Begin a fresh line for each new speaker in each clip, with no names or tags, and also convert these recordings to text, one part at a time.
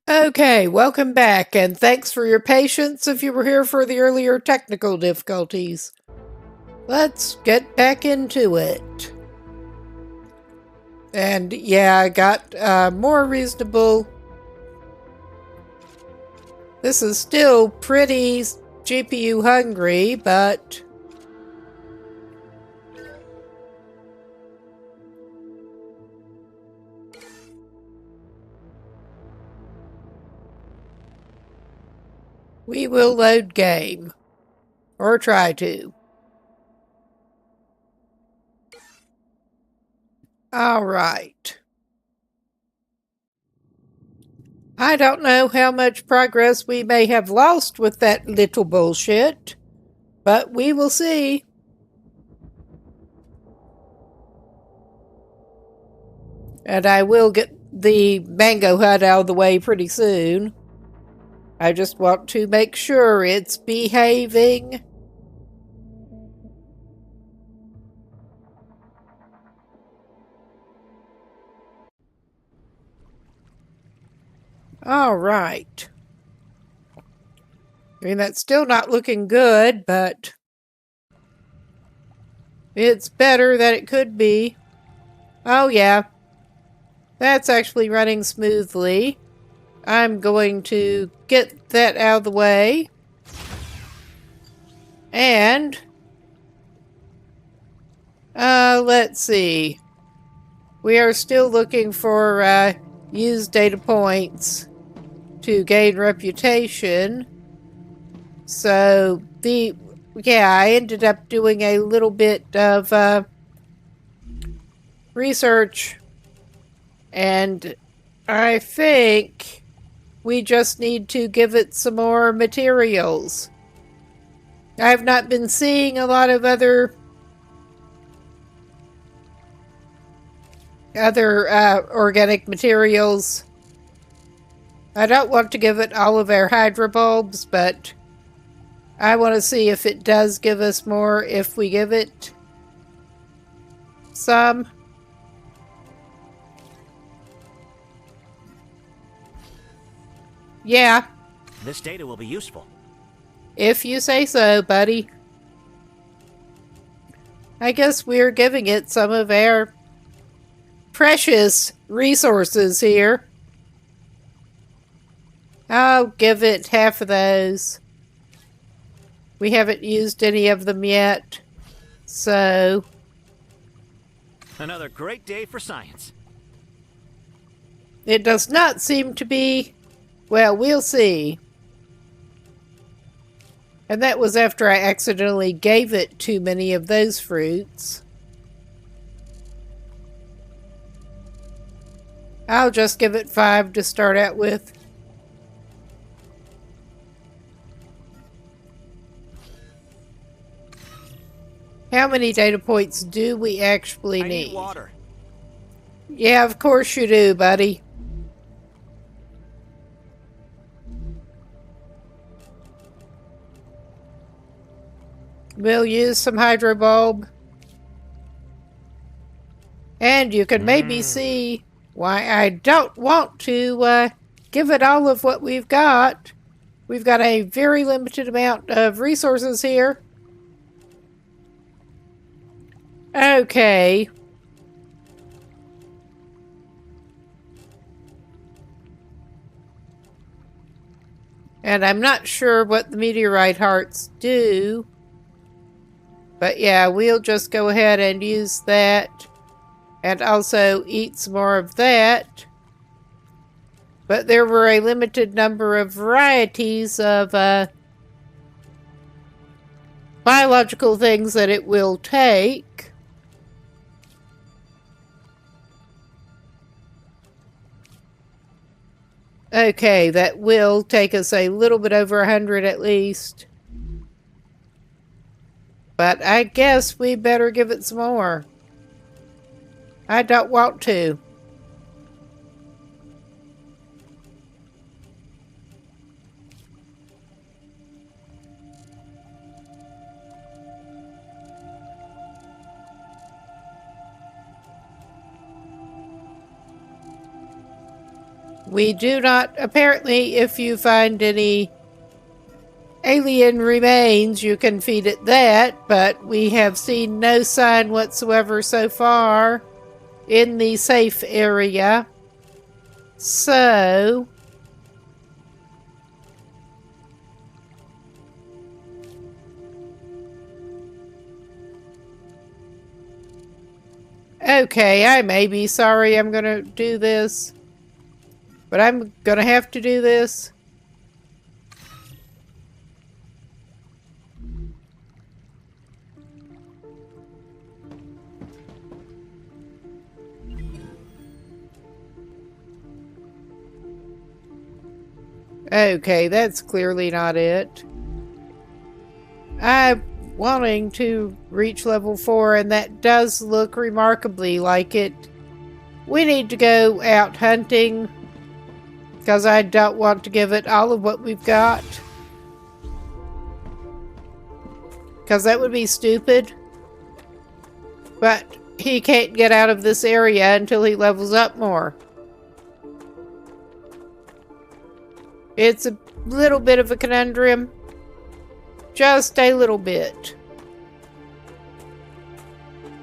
Okay, welcome back, and thanks for your patience if you were here for the earlier technical difficulties. Let's get back into it. And yeah, I got more reasonable. This is still pretty GPU hungry, but we will load game. Or try to. Alright. I don't know how much progress we may have lost with that little bullshit, but we will see. And I will get the mango hut out of the way pretty soon. I just want to make sure it's behaving. All right. I mean, that's still not looking good, but it's better than it could be. Oh, yeah. That's actually running smoothly. I'm going to get that out of the way. And let's see. We are still looking for used data points to gain reputation. So, yeah, I ended up doing a little bit of research, and I think we just need to give it some more materials. I've not been seeing a lot of other organic materials. I don't want to give it all of our hydrobulbs, but I want to see if it does give us more if we give it some. Yeah.
This data will be useful.
If you say so, buddy. I guess we're giving it some of our precious resources here. I'll give it half of those. We haven't used any of them yet, so...
Another great day for science.
It does not seem to be... Well, we'll see. And that was after I accidentally gave it too many of those fruits. I'll just give it 5 to start out with. How many data points do we actually need?
I need water.
Yeah, of course you do, buddy. We'll use some hydrobulb. And you can maybe see why I don't want to give it all of what we've got. We've got a very limited amount of resources here. Okay. And I'm not sure what the meteorite hearts do. But yeah, we'll just go ahead and use that. And also eat some more of that. But there were a limited number of varieties of biological things that it will take. Okay, that will take us a little bit over 100 at least. But I guess we better give it some more. I don't want to. We do not, apparently, if you find any alien remains, you can feed it that, but we have seen no sign whatsoever so far in the safe area. So... Okay, I may be sorry I'm gonna do this. But I'm gonna have to do this. Okay, that's clearly not it. I'm wanting to reach level 4, and that does look remarkably like it. We need to go out hunting. Because I don't want to give it all of what we've got. Because that would be stupid. But he can't get out of this area until he levels up more. It's a little bit of a conundrum. Just a little bit.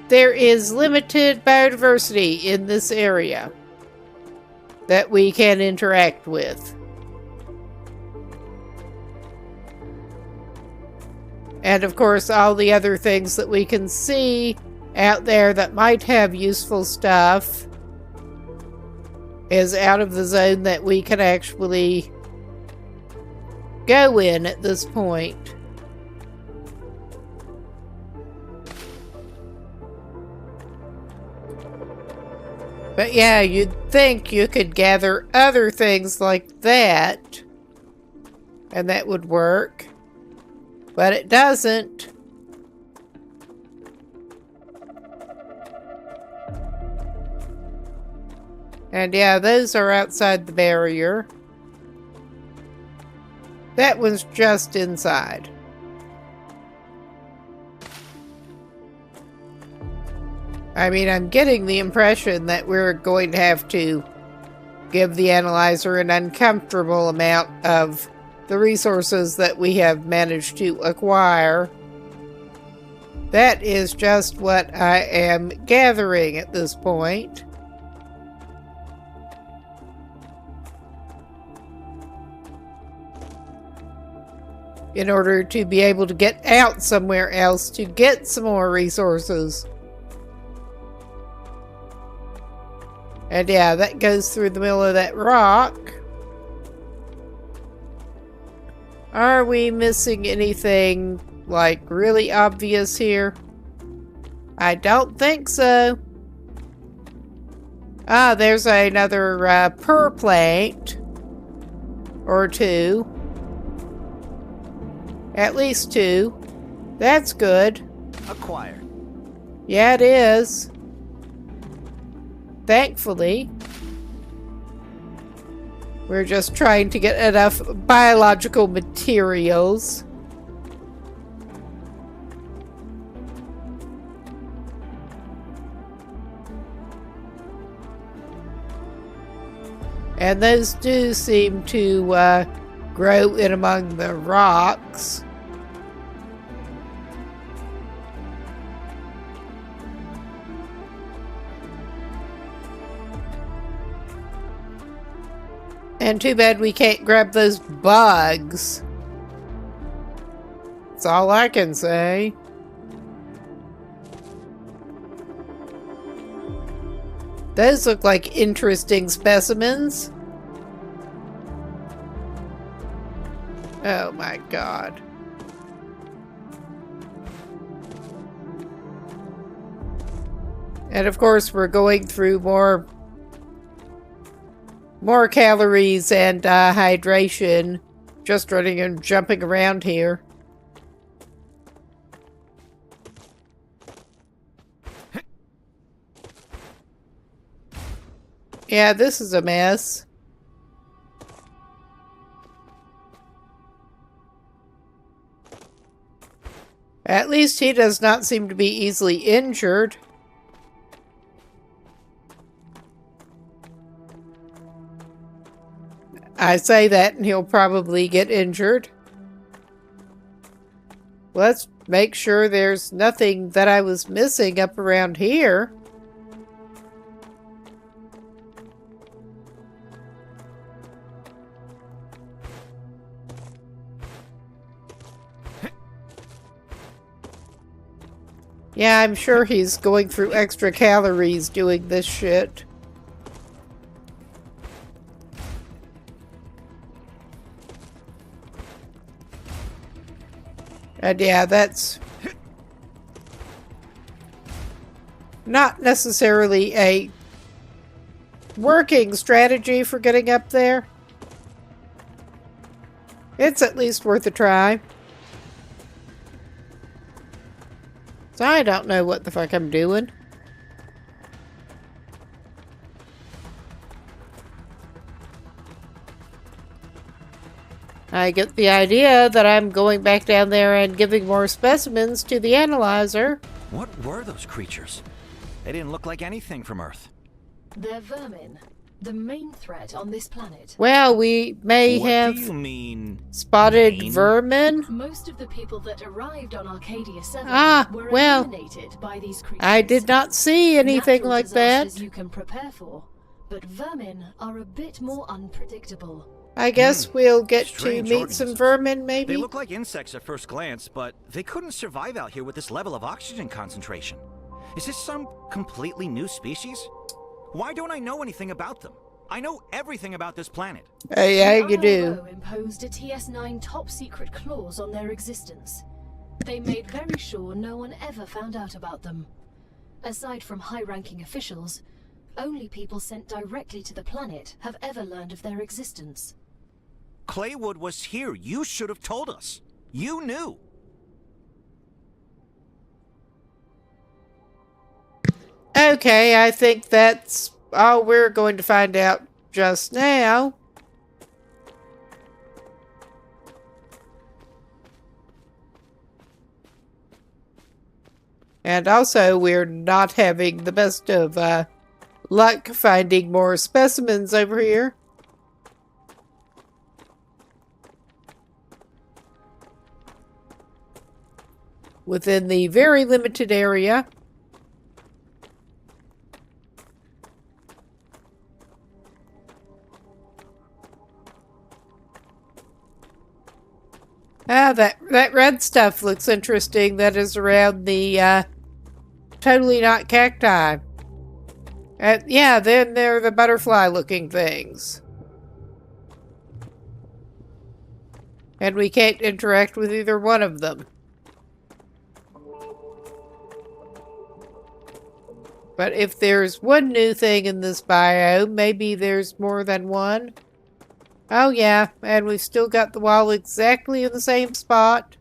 There is limited biodiversity in this area that we can interact with. And of course, all the other things that we can see out there that might have useful stuff is out of the zone that we can actually go in at this point. But yeah, you'd think you could gather other things like that, and that would work. But it doesn't. And yeah, those are outside the barrier. That one's just inside. I mean, I'm getting the impression that we're going to have to give the analyzer an uncomfortable amount of the resources that we have managed to acquire. That is just what I am gathering at this point. In order to be able to get out somewhere else to get some more resources. And yeah, that goes through the middle of that rock. Are we missing anything, like, really obvious here? I don't think so. Ah, there's another pearl plate. Or two. At least two. That's good.
Acquired.
Yeah, it is. Thankfully. We're just trying to get enough biological materials. And those do seem to grow in among the rocks. And too bad we can't grab those bugs. That's all I can say. Those look like interesting specimens. Oh my god. And of course we're going through more calories and hydration just running and jumping around here. Yeah, this is a mess. At least he does not seem to be easily injured. I say that and he'll probably get injured. Let's make sure there's nothing that I was missing up around here. Yeah, I'm sure he's going through extra calories doing this shit. And yeah, that's not necessarily a working strategy for getting up there. It's at least worth a try. So I don't know what the fuck I'm doing. I get the idea that I'm going back down there and giving more specimens to the analyzer.
What were those creatures? They didn't look like anything from Earth.
They're vermin, the main threat on this planet.
Well, we may have
What do you mean,
spotted
main?
vermin.
Most of the people that arrived on Arcadia 7 were well, eliminated by these creatures.
I did not see anything
Natural
like that.
disasters you can prepare for, but vermin are a bit more unpredictable.
I guess we'll get to
Strange
meet some
organisms.
vermin, maybe?
They look like insects at first glance, but they couldn't survive out here with this level of oxygen concentration. Is this some completely new species? Why don't I know anything about them? I know everything about this planet.
Yeah, you
The
do.
ILO imposed a TS9 top secret clause on their existence. They made very sure no one ever found out about them. Aside from high-ranking officials, only people sent directly to the planet have ever learned of their existence.
Claywood was here. You should have told us. You knew.
Okay, I think that's all we're going to find out just now. And also, we're not having the best of luck finding more specimens over here. Within the very limited area. Ah, that red stuff looks interesting. That is around the totally not cacti. Yeah, then they're the butterfly-looking things. And we can't interact with either one of them. But if there's one new thing in this biome, maybe there's more than one. Oh yeah, and we've still got the wall exactly in the same spot.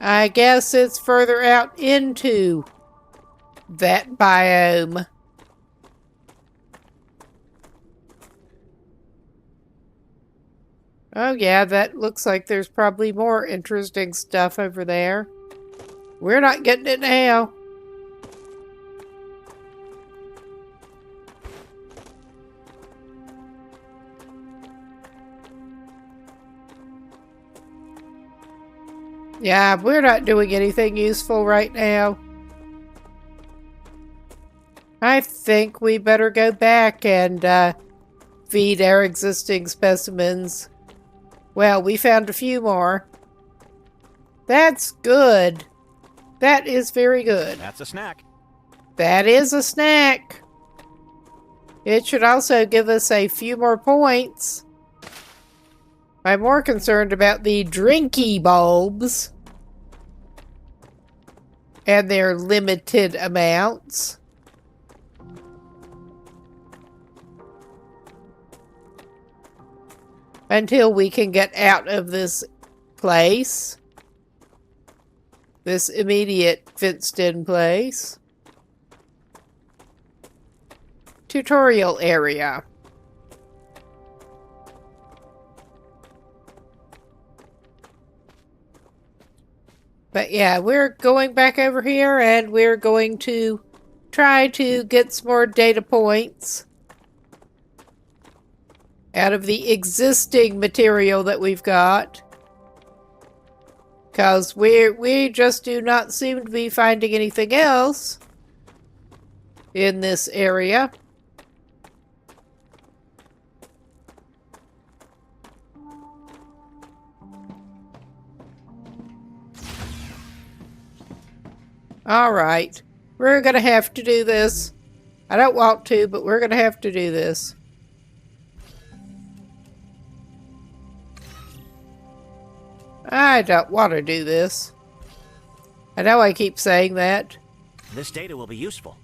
I guess it's further out into that biome. Oh yeah, that looks like there's probably more interesting stuff over there. We're not getting it now. Yeah, we're not doing anything useful right now. I think we better go back and feed our existing specimens. Well, we found a few more. That's good. That is very good.
That's a snack.
That is a snack. It should also give us a few more points. I'm more concerned about the drinky bulbs and their limited amounts. Until we can get out of this place. This immediate fenced-in place. Tutorial area. But yeah, we're going back over here and we're going to try to get some more data points out of the existing material that we've got. Because we just do not seem to be finding anything else in this area. Alright, we're gonna have to do this. I don't want to, but we're gonna have to do this. I don't want to do this. I know I keep saying that.
This data will be useful.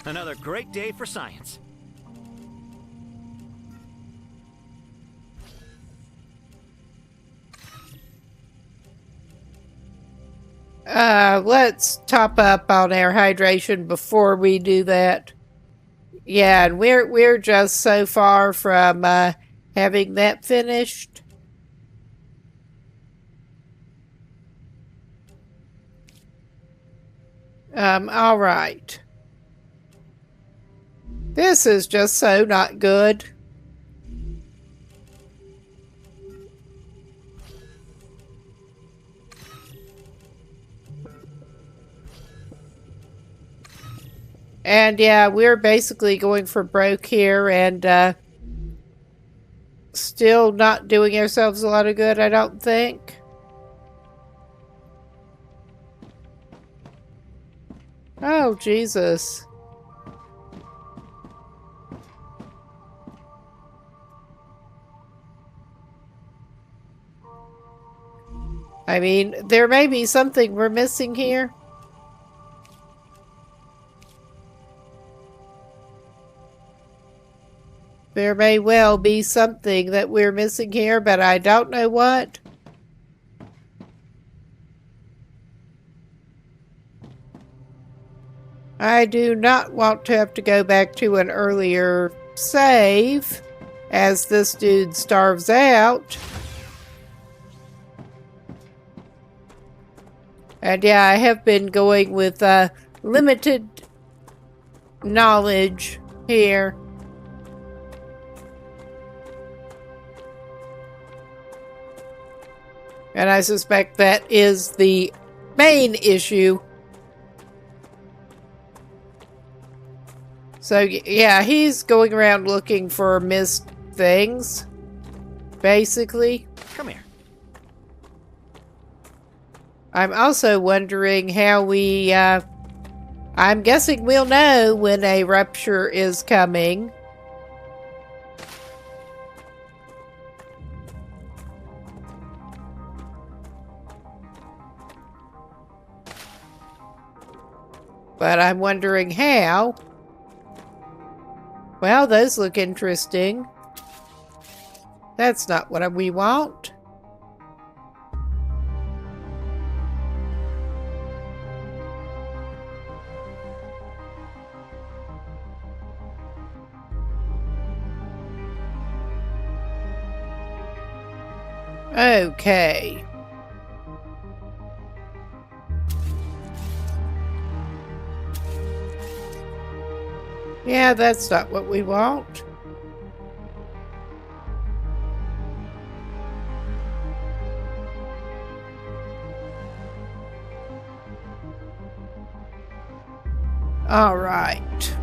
Another great day for science.
Let's top up on our hydration before we do that. Yeah, and we're just so far from having that finished. All right. This is just so not good. And yeah, we're basically going for broke here and still not doing ourselves a lot of good, I don't think. Oh, Jesus. I mean, there may be something we're missing here. There may well be something that we're missing here, but I don't know what. I do not want to have to go back to an earlier save as this dude starves out. And yeah, I have been going with limited knowledge here. And I suspect that is the main issue. So yeah, he's going around looking for missed things, basically.
Come here.
I'm also wondering how we, I'm guessing we'll know when a rupture is coming. But I'm wondering how. Well, those look interesting. That's not what we want. Okay. Yeah, that's not what we want. All right.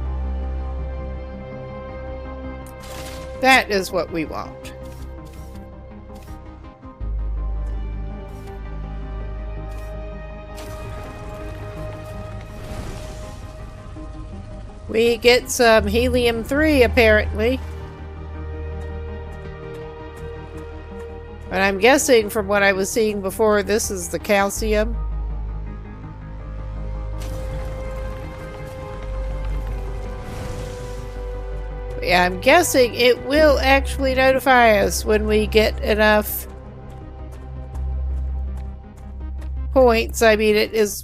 That is what we want. We get some helium-3, apparently. But I'm guessing from what I was seeing before, this is the calcium. Yeah, I'm guessing it will actually notify us when we get enough points. I mean, it is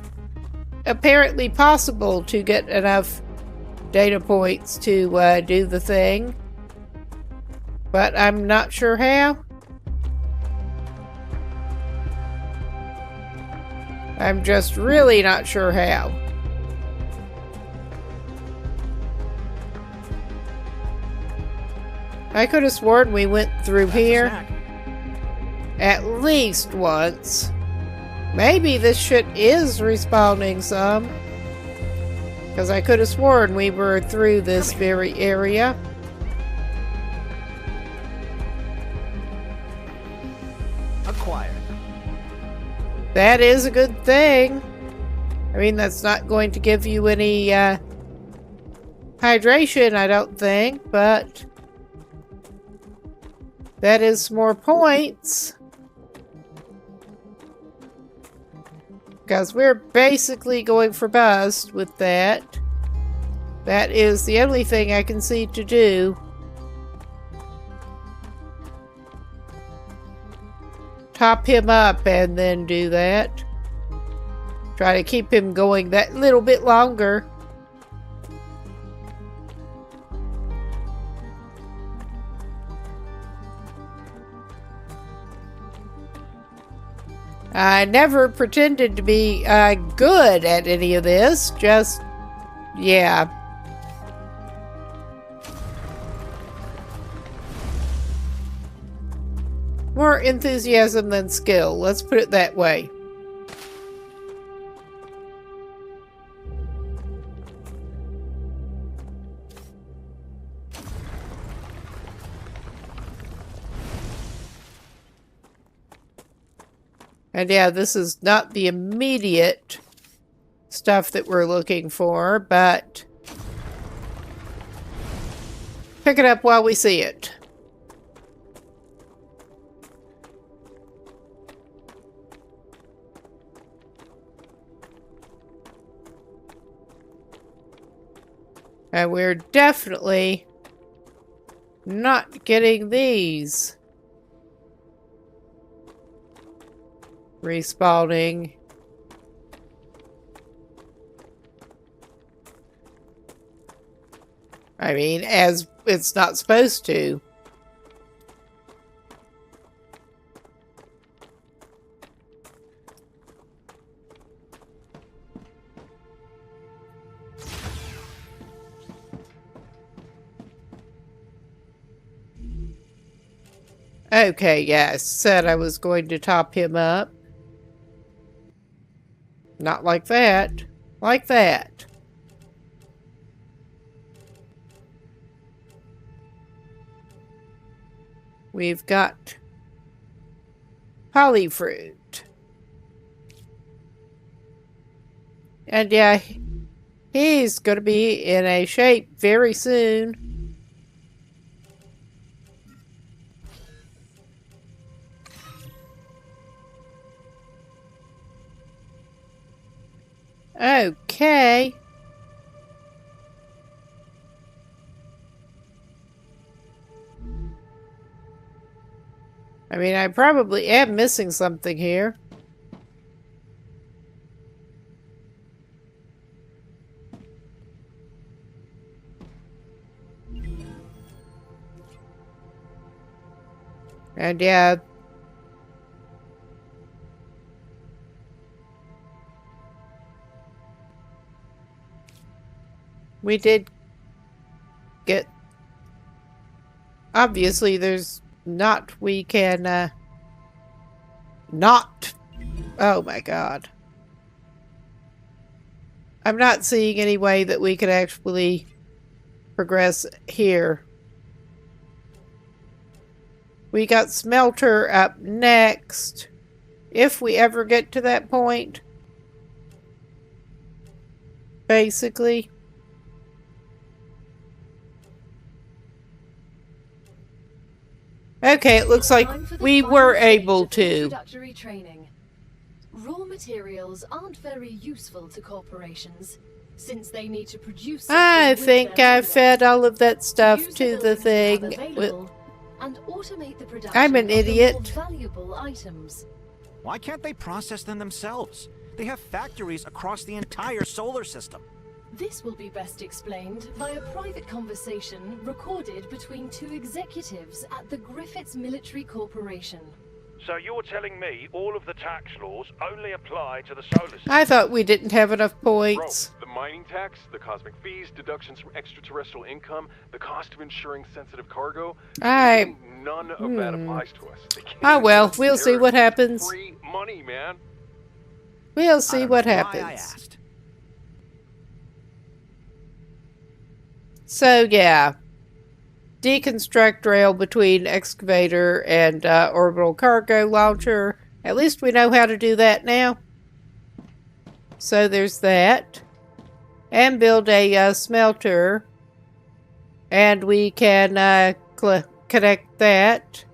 apparently possible to get enough data points to do the thing, but I'm not sure how. I'm just really not sure how. I could have sworn we went through here at least once. Maybe this shit is respawning some. Because I could have sworn we were through this very area.
Acquired.
That is a good thing. I mean, that's not going to give you any hydration, I don't think, but that is more points. Because we're basically going for bust with that. That is the only thing I can see to do. Top him up and then do that. Try to keep him going that little bit longer. I never pretended to be good at any of this, just, yeah. More enthusiasm than skill, let's put it that way. And yeah, this is not the immediate stuff that we're looking for, but pick it up while we see it. And we're definitely not getting these respawning. I mean, as it's not supposed to. Okay, yeah, I said I was going to top him up. Not like that. Like that. We've got polyfruit. And yeah, he's going to be in a shape very soon. Okay. I mean, I probably am missing something here. And yeah, we did get... Obviously, there's not... We can, not... Oh my god. I'm not seeing any way that we could actually progress here. We got smelter up next. If we ever get to that point. Basically. Okay, it looks like we were able to.
Introductory training. Raw materials aren't very useful to corporations, since they need to produce.
I think I fed all of that stuff to the thing.
And automate the production
I'm an idiot.
of the more valuable items.
Why can't they process them themselves? They have factories across the entire solar system.
This will be best explained by a private conversation recorded between two executives at the Griffiths Military Corporation.
So you're telling me all of the tax laws only apply to the solar system?
I thought we didn't have enough points.
Bro, the mining tax, the cosmic fees, deductions from extraterrestrial income, the cost of insuring sensitive cargo. None of that applies to us.
Oh well, we'll see what happens.
Free money, man.
We'll see
I don't
what
know why I
happens.
asked.
So yeah, deconstruct rail between excavator and orbital cargo launcher. At least we know how to do that now. So there's that. And build a smelter. And we can connect that.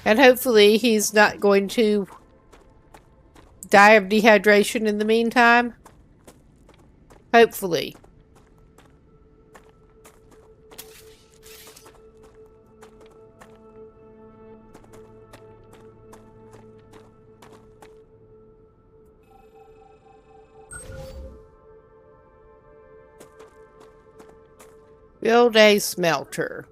And hopefully he's not going to die of dehydration in the meantime. Hopefully. Build a smelter.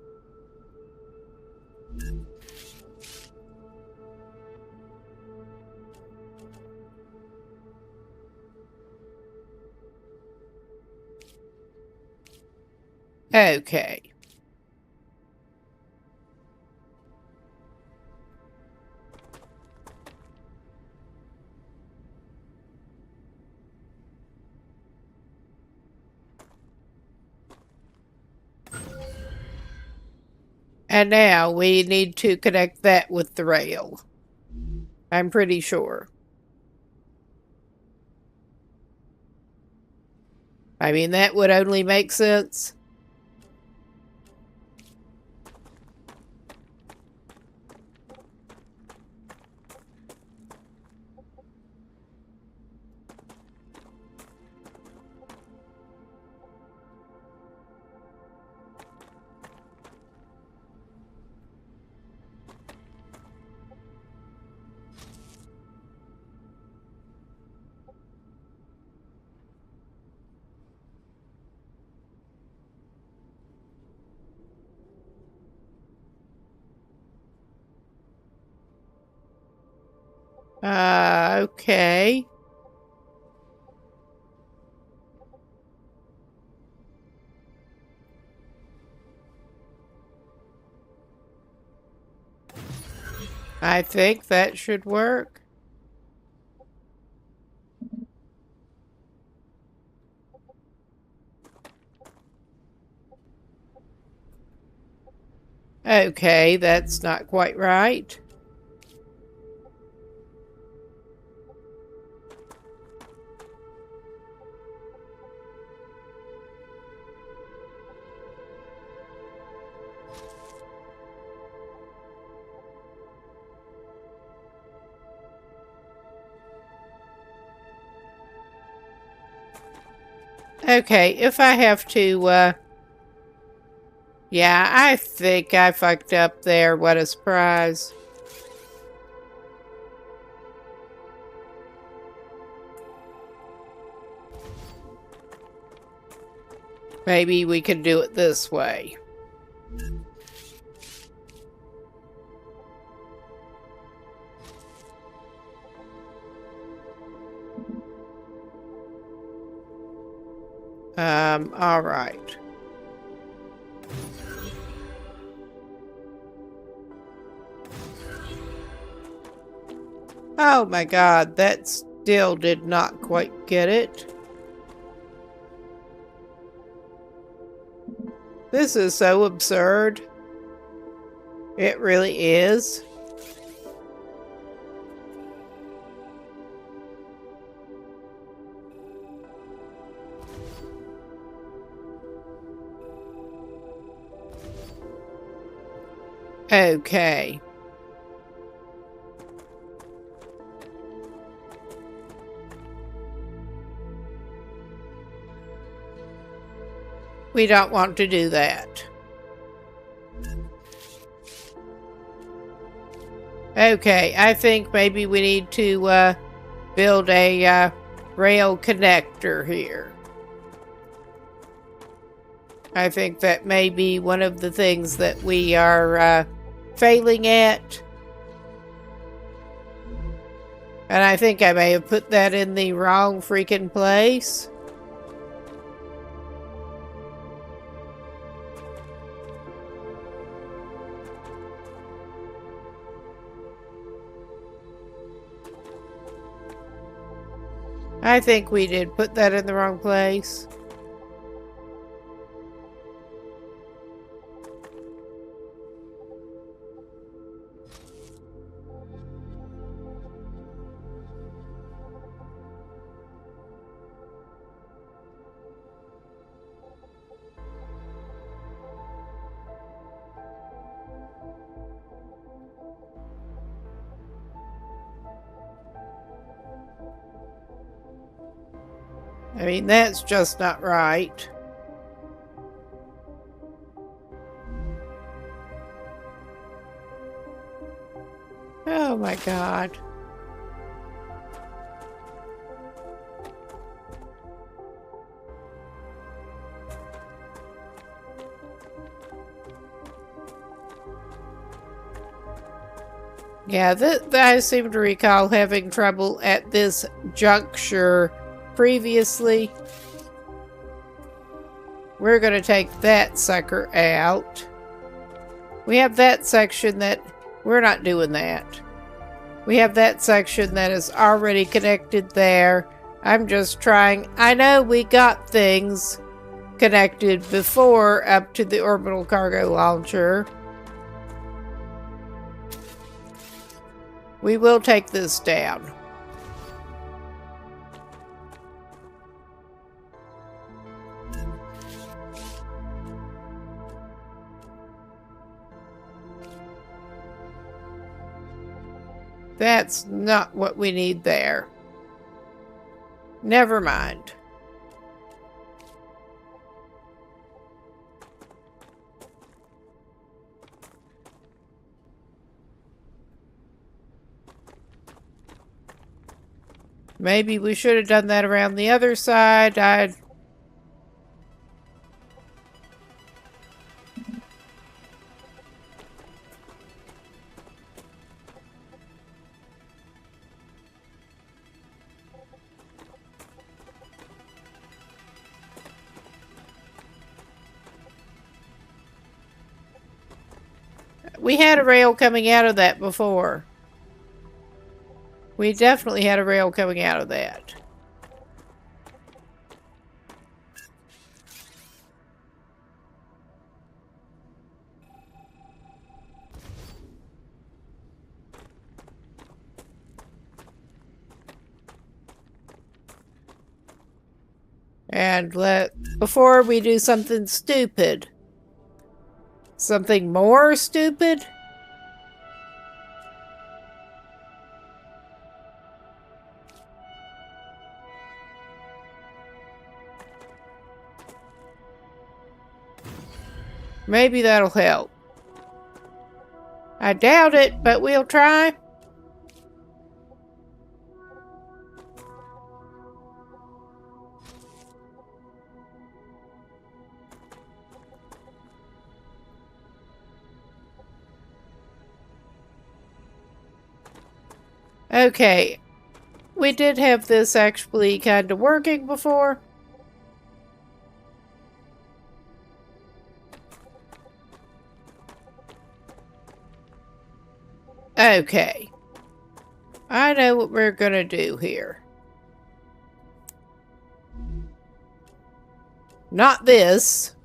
Okay. And now we need to connect that with the rail. I'm pretty sure. I mean, that would only make sense. Okay. I think that should work. Okay, that's not quite right. Okay, if I have to, yeah, I think I fucked up there. What a surprise. Maybe we can do it this way. All right. Oh my God, that still did not quite get it. This is so absurd. It really is. Okay. We don't want to do that. Okay, I think maybe we need to build a rail connector here. I think that may be one of the things that we are failing at. And I think I may have put that in the wrong freaking place. I think we did put that in the wrong place. I mean, that's just not right. Oh my God. Yeah, I seem to recall having trouble at this juncture previously. We're going to take that sucker out. We have that section that... We're not doing that. We have that section that is already connected there. I'm just trying... I know we got things connected before up to the orbital cargo launcher. We will take this down. That's not what we need there. Never mind. Maybe we should have done that around the other side. We had a rail coming out of that before. We definitely had a rail coming out of that. And before we do something stupid. Something more stupid? Maybe that'll help. I doubt it, but we'll try. Okay, we did have this actually kind of working before. Okay, I know what we're gonna do here. Not this.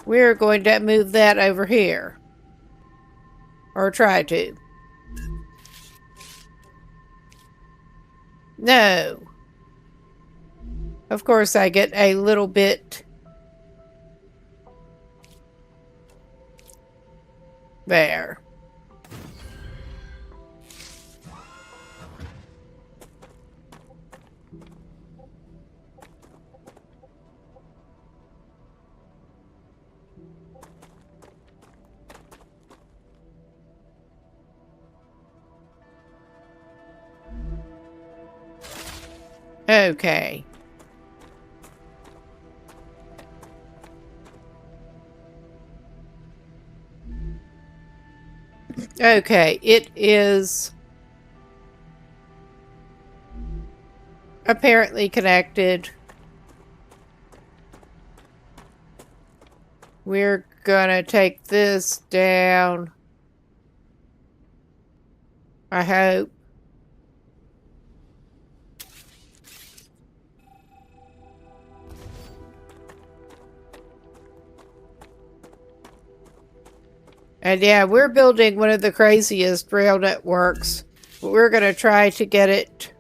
We're going to move that over here. Or try to. No. Of course I get a little bit there. Okay. Okay, it is apparently connected. We're gonna take this down. I hope. And yeah, we're building one of the craziest rail networks. But we're going to try to get it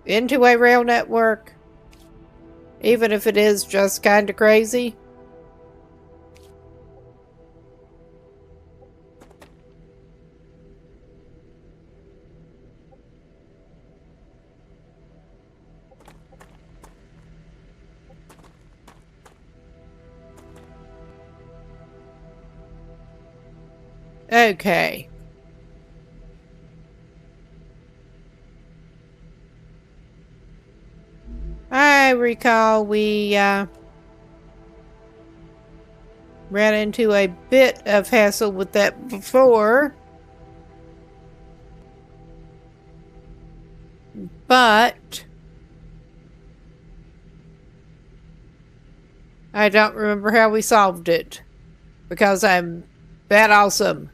into a rail network. Even if it is just kind of crazy. Okay. I recall we ran into a bit of hassle with that before. But I don't remember how we solved it. Because I'm that awesome.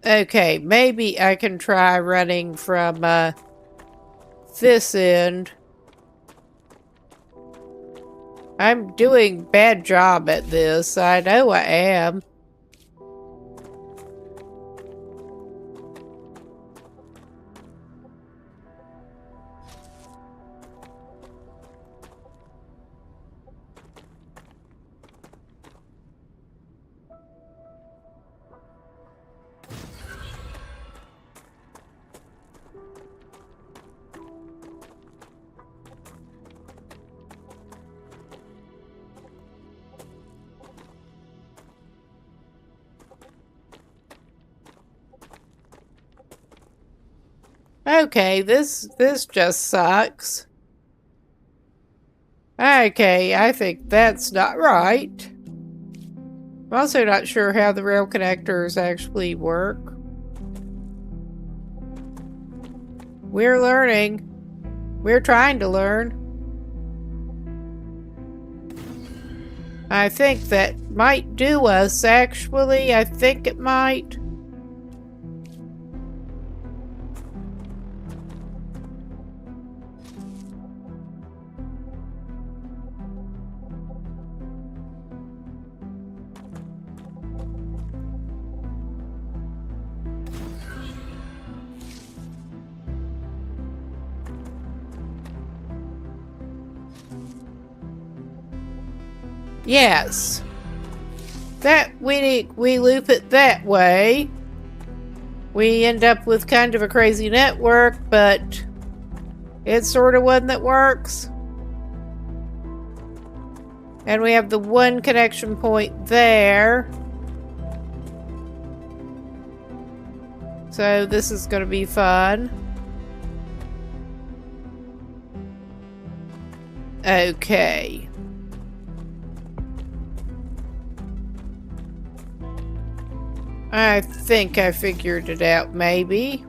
Okay, maybe I can try running from this end. I'm doing bad job at this. I know I am. Okay, this just sucks. Okay, I think that's not right. I'm also not sure how the rail connectors actually work. We're learning. We're trying to learn. I think that might do us, actually. I think it might. Yes. That we loop it that way. We end up with kind of a crazy network, but it's sort of one that works. And we have the one connection point there. So this is going to be fun. Okay. I think I figured it out, maybe.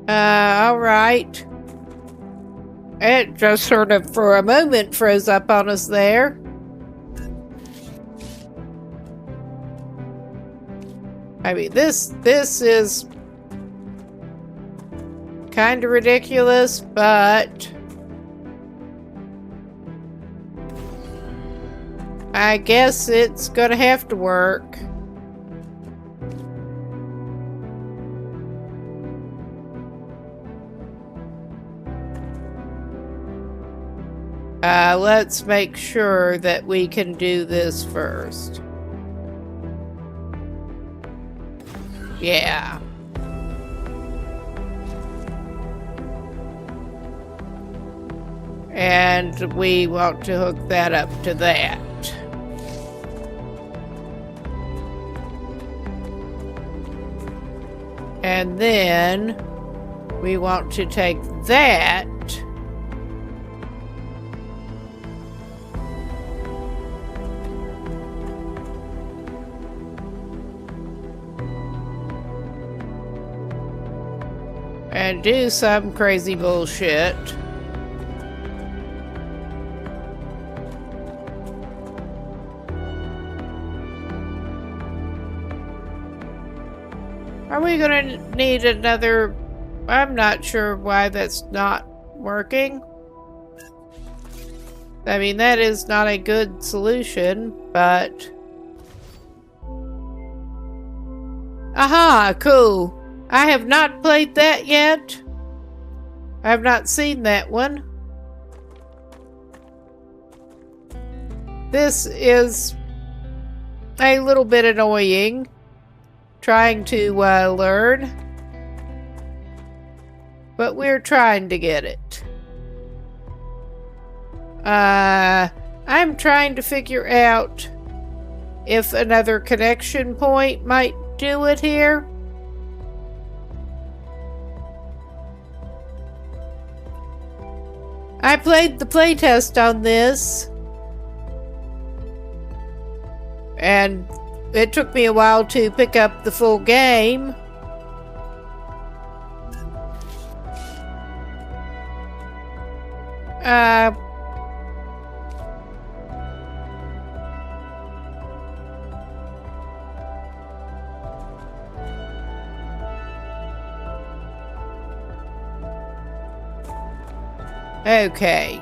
Alright. It just sort of, for a moment, froze up on us there. I mean, this is kind of ridiculous, but I guess it's gonna have to work. Let's make sure that we can do this first. Yeah. And we want to hook that up to that. And then we want to take that and do some crazy bullshit. Are we gonna need another? I'm not sure why that's not working. I mean, that is not a good solution, but... Aha, cool. I have not played that yet. I have not seen that one. This is a little bit annoying. Trying to learn. But we're trying to get it. I'm trying to figure out if another connection point might do it here. I played the playtest on this, and it took me a while to pick up the full game. Okay.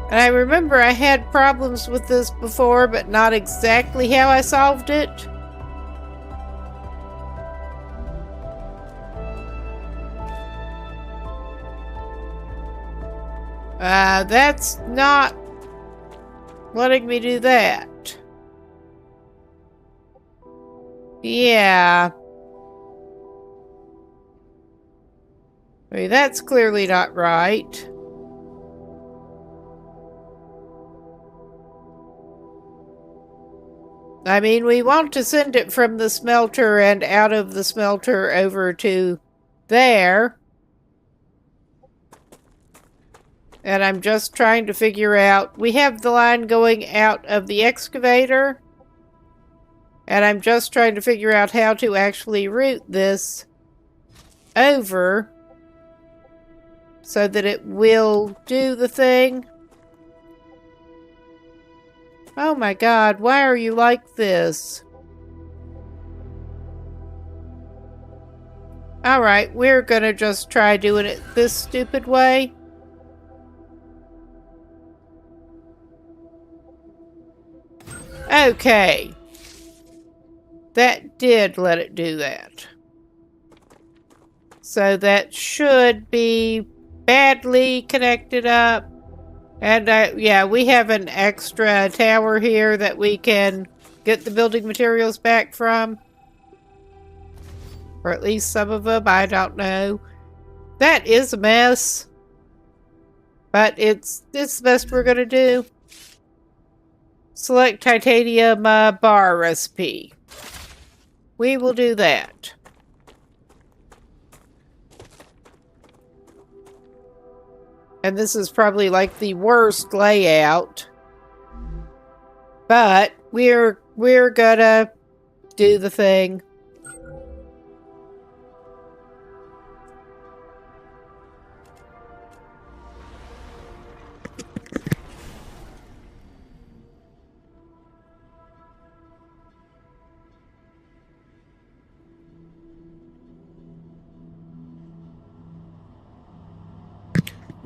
And I remember I had problems with this before, but not exactly how I solved it. That's not letting me do that. Yeah. I mean, that's clearly not right. I mean, we want to send it from the smelter and out of the smelter over to there. And I'm just trying to figure out... We have the line going out of the excavator. And I'm just trying to figure out how to actually route this over so that it will do the thing. Oh my God, why are you like this? Alright, we're gonna just try doing it this stupid way. Okay. That did let it do that. So that should be badly connected up. And yeah, we have an extra tower here that we can get the building materials back from. Or at least some of them, I don't know. That is a mess. But it's the best we're going to do. Select titanium bar recipe. We will do that. And this is probably like the worst layout. But we're gonna do the thing.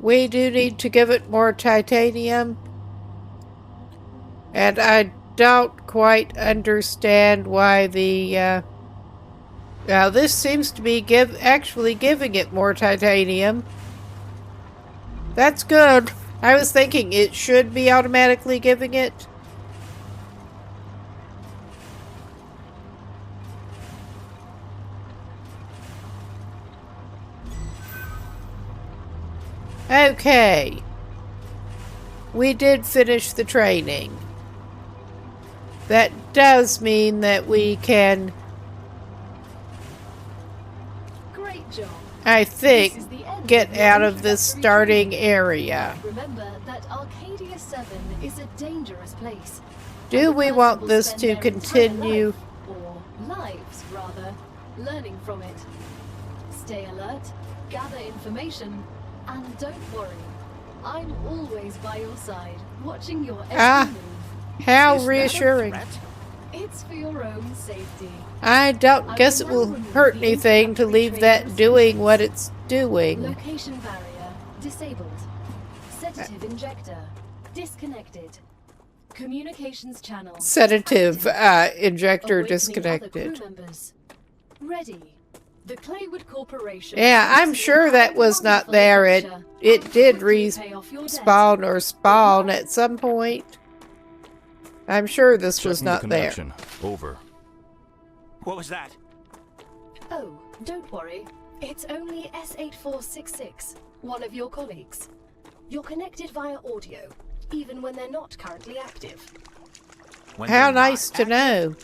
We do need to give it more titanium. And I don't quite understand why the... now this seems to be actually giving it more titanium. That's good. I was thinking it should be automatically giving it. Okay. We did finish the training. That does mean that we can...
Great job.
I think get out of this starting area.
Remember that Arcadia 7 is a dangerous place.
Do we want this to continue?
Or lives, rather, learning from it. Stay alert, gather information, and don't worry. I'm always by your side, watching your every move.
How
Is that a
reassuring.
threat?
It's for your own safety.
I don't guess it will hurt anything to leave that doing what it's doing.
Location barrier disabled. Sedative injector disconnected. Communications channel
Sedative injector
awakening
disconnected.
other crew members. Ready. The Claywood Corporation.
Yeah, I'm sure that was not there. It did respawn or spawn at some point. I'm sure this was not there.
Over.
What was that?
Oh, don't worry. It's only S8466, one of your colleagues. You're connected via audio, even when they're not currently active.
How nice to know.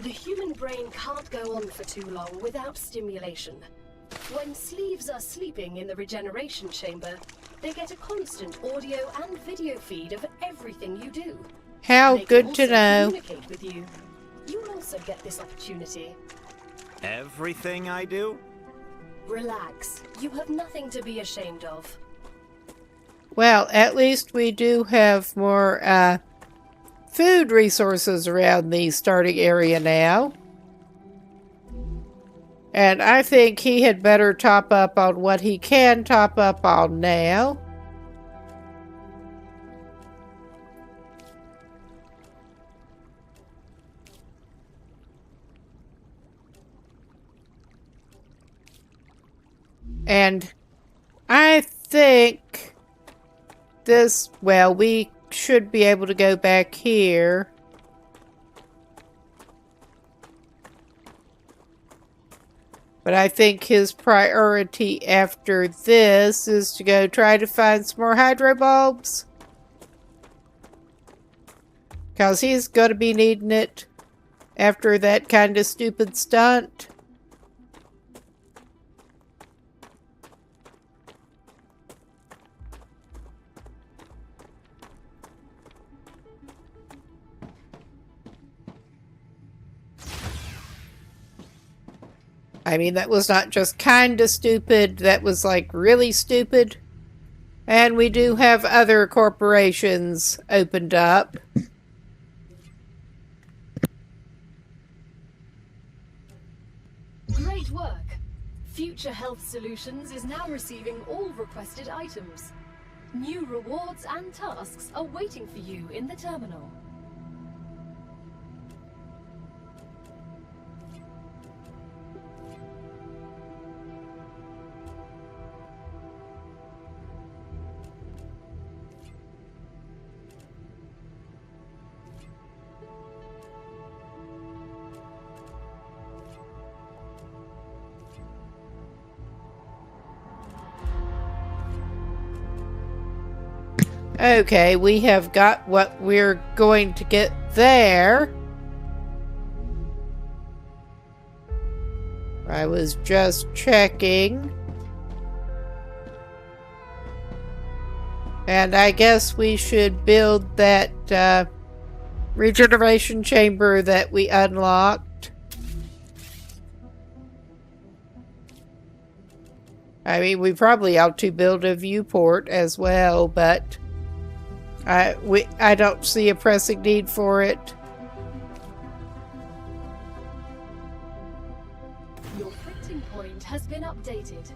The human brain can't go on for too long without stimulation. When sleeves are sleeping in the regeneration chamber, they get a constant audio and video feed of everything you do.
How
They can
good
also
to know.
communicate with you. You'll also get this opportunity.
Everything I do?
Relax. You have nothing to be ashamed of.
Well, at least we do have more food resources around the starting area now. And I think he had better top up on what he can top up on now. And I think this, well, we should be able to go back here. But I think his priority after this is to go try to find some more hydro bulbs. Because he's going to be needing it after that kind of stupid stunt. I mean, that was not just kind of stupid, that was like really stupid. And we do have other corporations opened up.
Great work. Future Health Solutions is now receiving all requested items. New rewards and tasks are waiting for you in the terminal.
Okay, we have got what we're going to get there. I was just checking. And I guess we should build that regeneration chamber that we unlocked. I mean, we probably ought to build a viewport as well, but I don't see a pressing need for it.
Your printing point has been updated.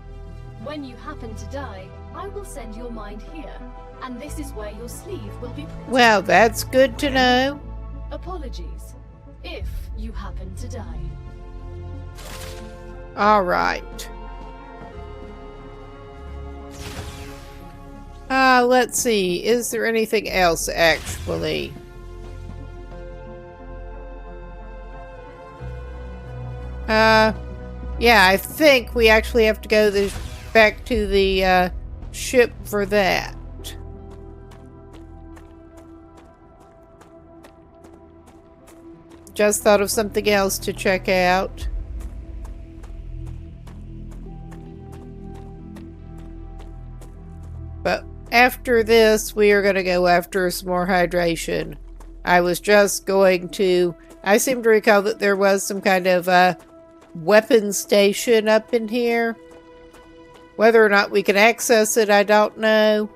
When you happen to die, I will send your mind here, and this is where your sleeve will be printed.
Well, that's good to know.
Apologies, if you happen to die.
All right. Let's see. Is there anything else, actually? Yeah, I think we actually have to go back to the ship for that. Just thought of something else to check out. But after this, we are going to go after some more hydration. I was just going to... I seem to recall that there was some kind of weapon station up in here. Whether or not we can access it, I don't know.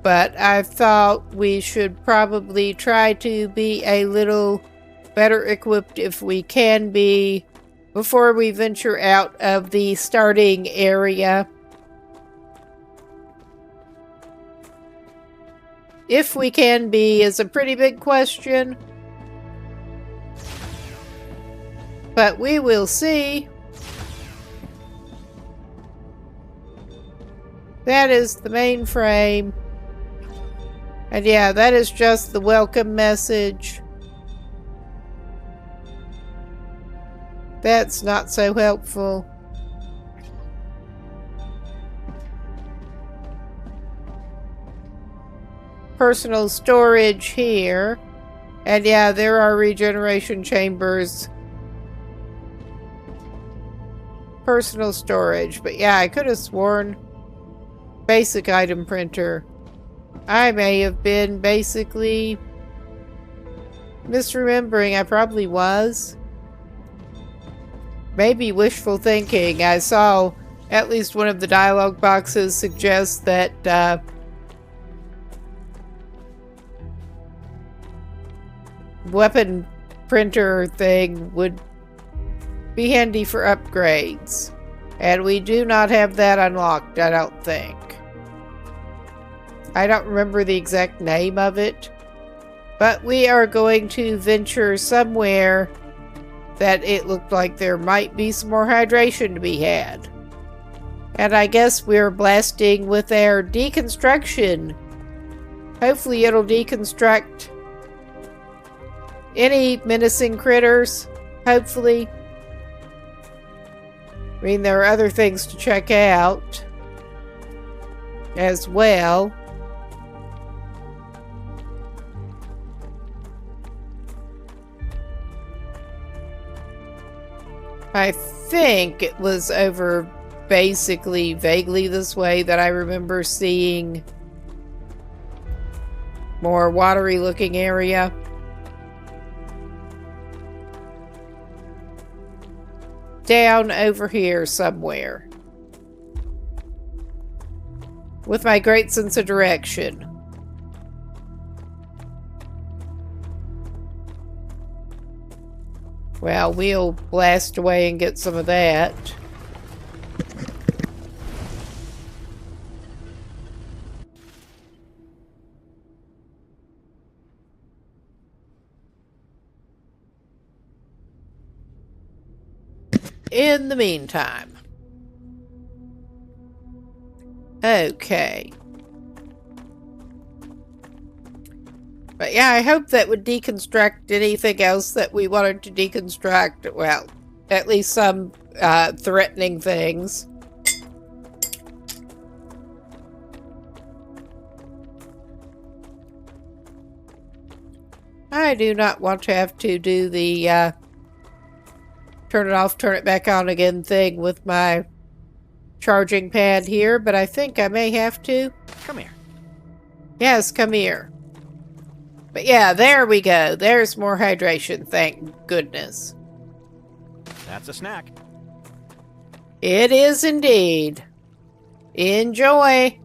But I thought we should probably try to be a little better equipped if we can be before we venture out of the starting area. If we can be is a pretty big question. But we will see. That is the mainframe. And yeah, that is just the welcome message. That's not so helpful. Personal storage here. And yeah, there are regeneration chambers. Personal storage. But yeah, I could have sworn basic item printer. I may have been basically misremembering. I probably was. Maybe wishful thinking. I saw at least one of the dialogue boxes suggest that weapon printer thing would be handy for upgrades. And we do not have that unlocked, I don't think. I don't remember the exact name of it. But we are going to venture somewhere that it looked like there might be some more hydration to be had. And I guess we're blasting with our deconstruction. Hopefully it'll deconstruct any menacing critters. Hopefully. I mean, there are other things to check out as well. I think it was over basically vaguely this way that I remember seeing more watery looking area. Down over here somewhere. With my great sense of direction. Well, we'll blast away and get some of that. In the meantime. Okay. But yeah, I hope that would deconstruct anything else that we wanted to deconstruct. Well, at least some threatening things. I do not want to have to do the turn it off, turn it back on again thing with my charging pad here, but I think I may have to.
Come here.
Yes, come here. But yeah, there we go. There's more hydration, thank goodness.
That's a snack.
It is indeed. Enjoy.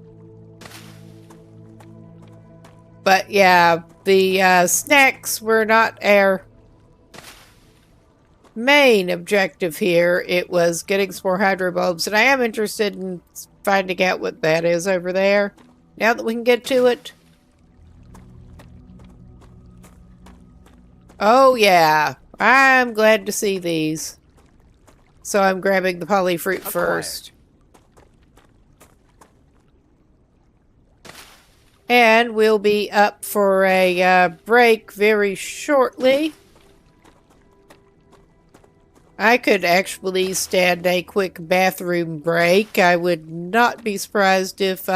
But yeah, the snacks were not our main objective here. It was getting some more hydro bulbs, and I am interested in finding out what that is over there. Now that we can get to it. Oh yeah, I'm glad to see these. So I'm grabbing the polyfruit first. And we'll be up for a break very shortly. I could actually stand a quick bathroom break. I would not be surprised if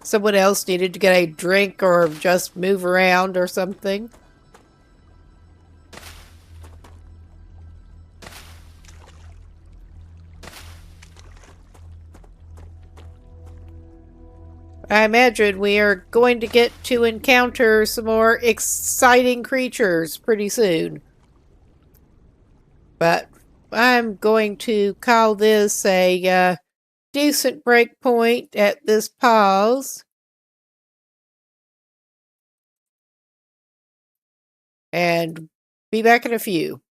someone else needed to get a drink or just move around or something. I imagine we are going to get to encounter some more exciting creatures pretty soon. But I'm going to call this a decent break point at this pause. And be back in a few.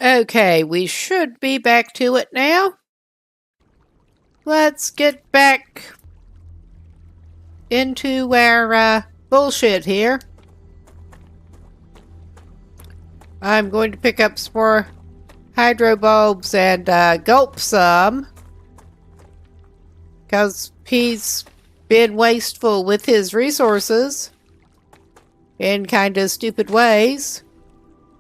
Okay, we should be back to it now. Let's get back into our bullshit here. I'm going to pick up some more hydro bulbs and gulp some. Because he's been wasteful with his resources in kind of stupid ways.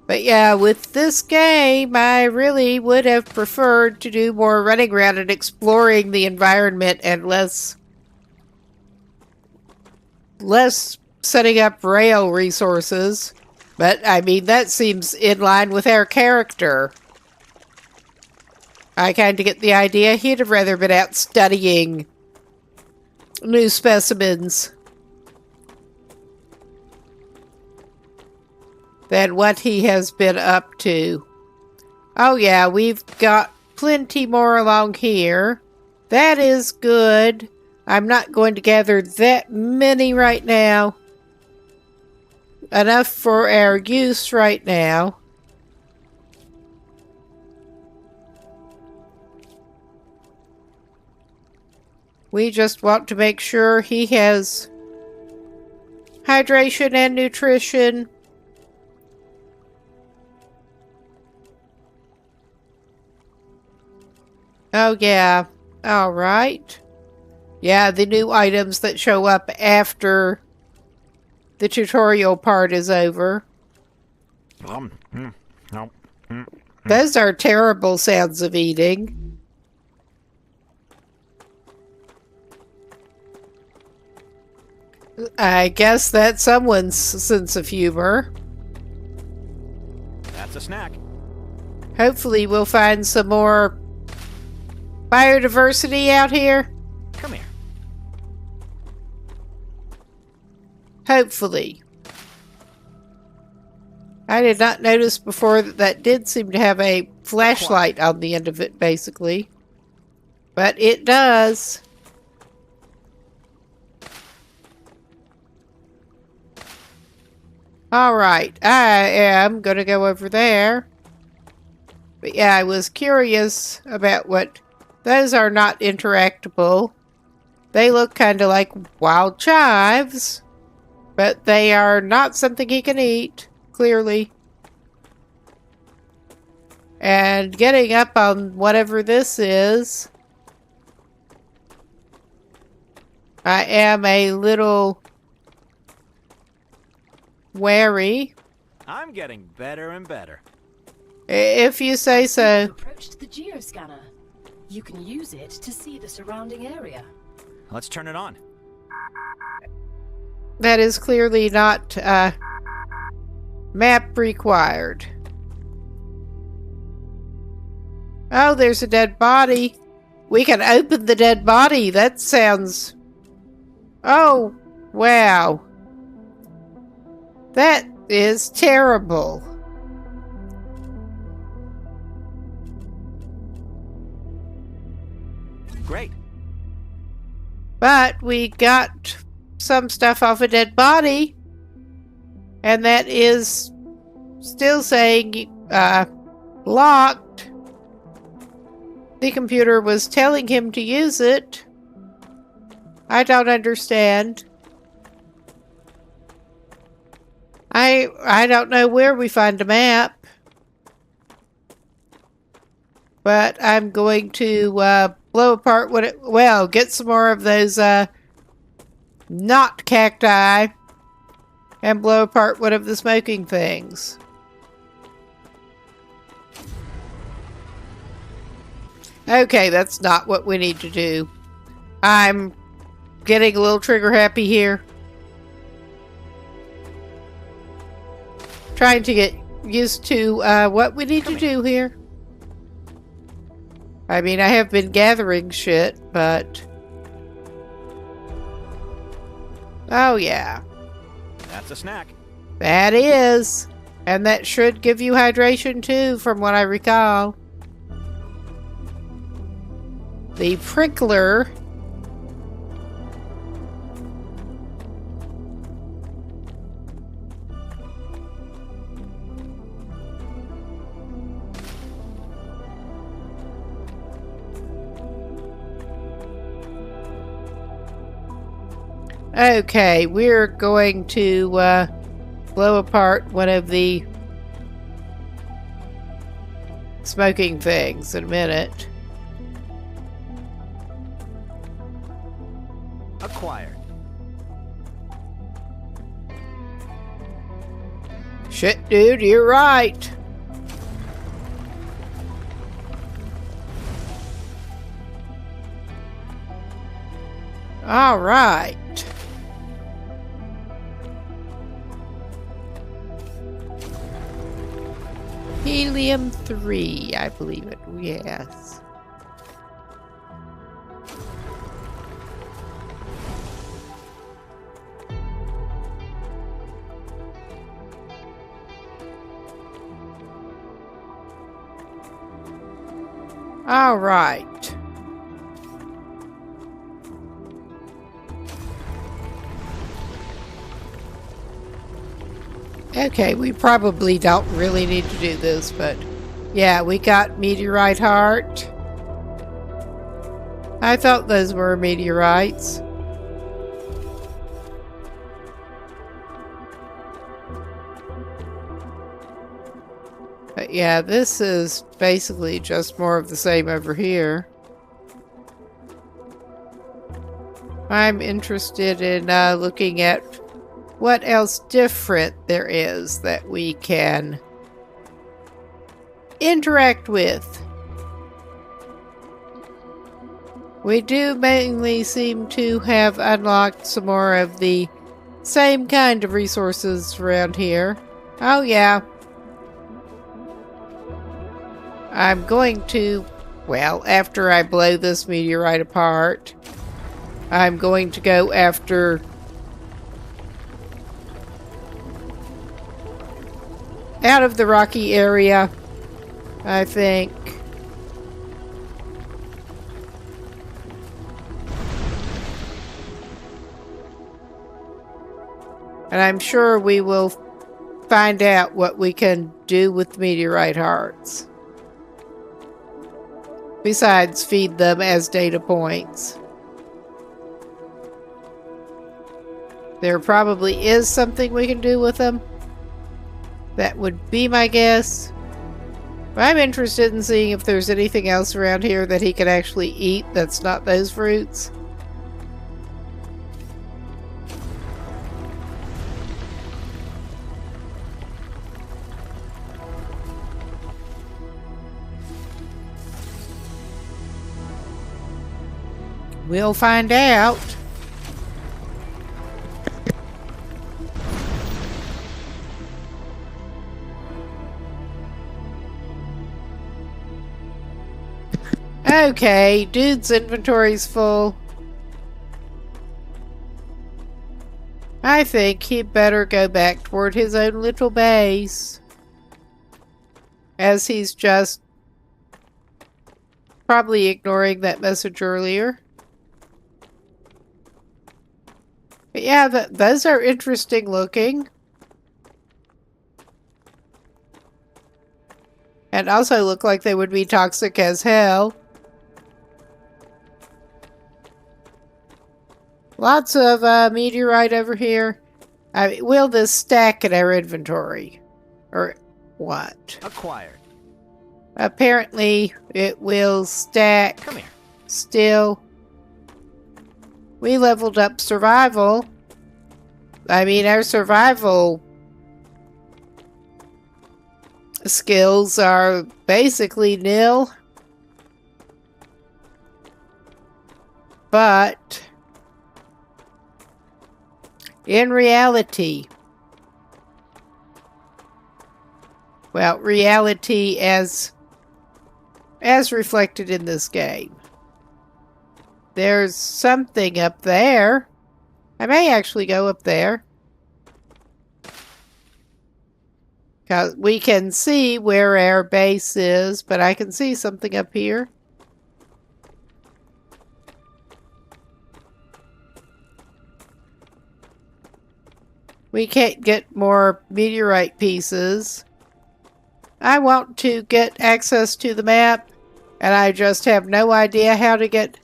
But yeah, with this game, I really would have preferred to do more running around and exploring the environment and less setting up rail resources. But, I mean, that seems in line with our character. I kind of get the idea he'd have rather been out studying new specimens than what he has been up to. Oh yeah, we've got plenty more along here. That is good. I'm not going to gather that many right now. Enough for our use right now. We just want to make sure he has hydration and nutrition. Oh yeah, alright. Yeah, the new items that show up after the tutorial part is over. Those are terrible sounds of eating. I guess that's someone's sense of humor.
That's a snack.
Hopefully we'll find some more biodiversity out here.
Come here.
Hopefully. I did not notice before that did seem to have a flashlight on the end of it, basically. But it does. Alright, I am going to go over there. But yeah, I was curious about what... Those are not interactable. They look kind of like wild chives. But they are not something he can eat, clearly. And getting up on whatever this is... I am a little... wary.
I'm getting better and better.
If you say so.
Approached the geoscanner. You can use it to see the surrounding area.
Let's turn it on.
That is clearly not map required. Oh, there's a dead body. We can open the dead body. That sounds... Oh, wow. That is terrible.
Great.
But we got some stuff off a dead body. And that is still saying locked. The computer was telling him to use it. I don't understand. I don't know where we find a map. But I'm going to blow apart what it... Well, get some more of those not cacti and blow apart one of the smoking things. Okay, that's not what we need to do. I'm getting a little trigger happy here. Trying to get used to what we need to do here. I mean, I have been gathering shit, but... Oh, yeah.
That's a snack.
That is. And that should give you hydration, too, from what I recall. The prickler... Okay, we're going to blow apart one of the smoking things in a minute.
Acquired.
Shit, dude, you're right. All right. Helium-3, I believe it. Yes. All right. Okay, we probably don't really need to do this, but yeah, we got meteorite heart. I thought those were meteorites. But yeah, this is basically just more of the same over here. I'm interested in looking at what else different there is that we can interact with. We do mainly seem to have unlocked some more of the same kind of resources around here. Oh yeah. I'm going to, well, after I blow this meteorite apart, I'm going to go after out of the rocky area, I think. And I'm sure we will find out what we can do with meteorite hearts. Besides, feed them as data points. There probably is something we can do with them. That would be my guess. But I'm interested in seeing if there's anything else around here that he could actually eat that's not those fruits. We'll find out. Okay, dude's inventory's full. I think he'd better go back toward his own little base. As he's just probably ignoring that message earlier. But yeah, those are interesting looking. And also look like they would be toxic as hell. Lots of meteorite over here. I mean, will this stack in our inventory? Or what?
Acquired.
Apparently, it will stack.
Come here.
Still. We leveled up survival. I mean, our survival skills are basically nil. But in reality, well, reality as reflected in this game, there's something up there. I may actually go up there. Because we can see where our base is, but I can see something up here. We can't get more meteorite pieces. I want to get access to the map, and I just have no idea how to get...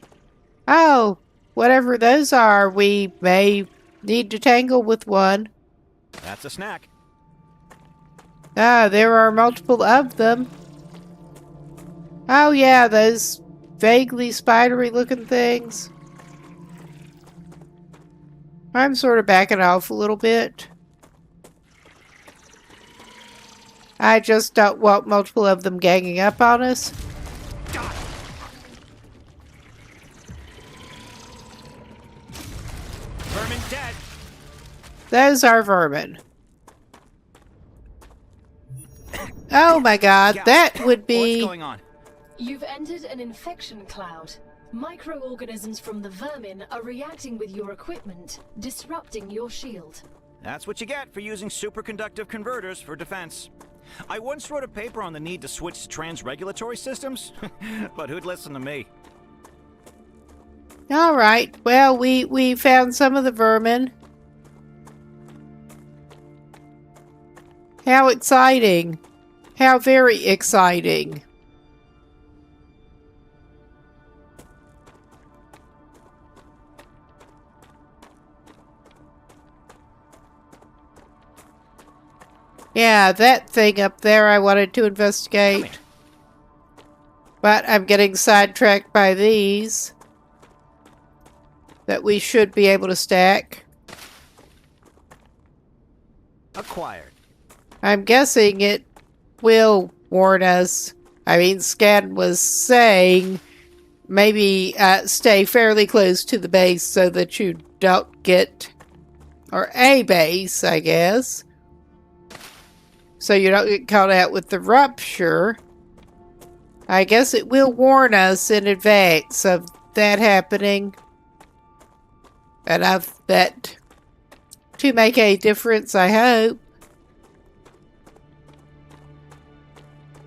Oh, whatever those are, we may need to tangle with one.
That's a snack.
Ah, there are multiple of them. Oh yeah, those vaguely spidery looking things. I'm sort of backing off a little bit. I just don't want multiple of them ganging up on us.
Vermin dead.
Those are vermin. Oh my god, that would be...
What's going on?
You've entered an infection cloud. Microorganisms from the vermin are reacting with your equipment, disrupting your shield.
That's what you get for using superconductive converters for defense. I once wrote a paper on the need to switch to trans-regulatory systems, but who'd listen to me?
Alright, well, we found some of the vermin. How exciting. How very exciting. Yeah, that thing up there I wanted to investigate. But I'm getting sidetracked by these that we should be able to stack.
Acquired.
I'm guessing it will warn us. I mean, Scan was saying maybe stay fairly close to the base so that you don't get... Or a base, I guess. So you don't get caught out with the rupture. I guess it will warn us in advance of that happening. Enough that to make a difference, I hope.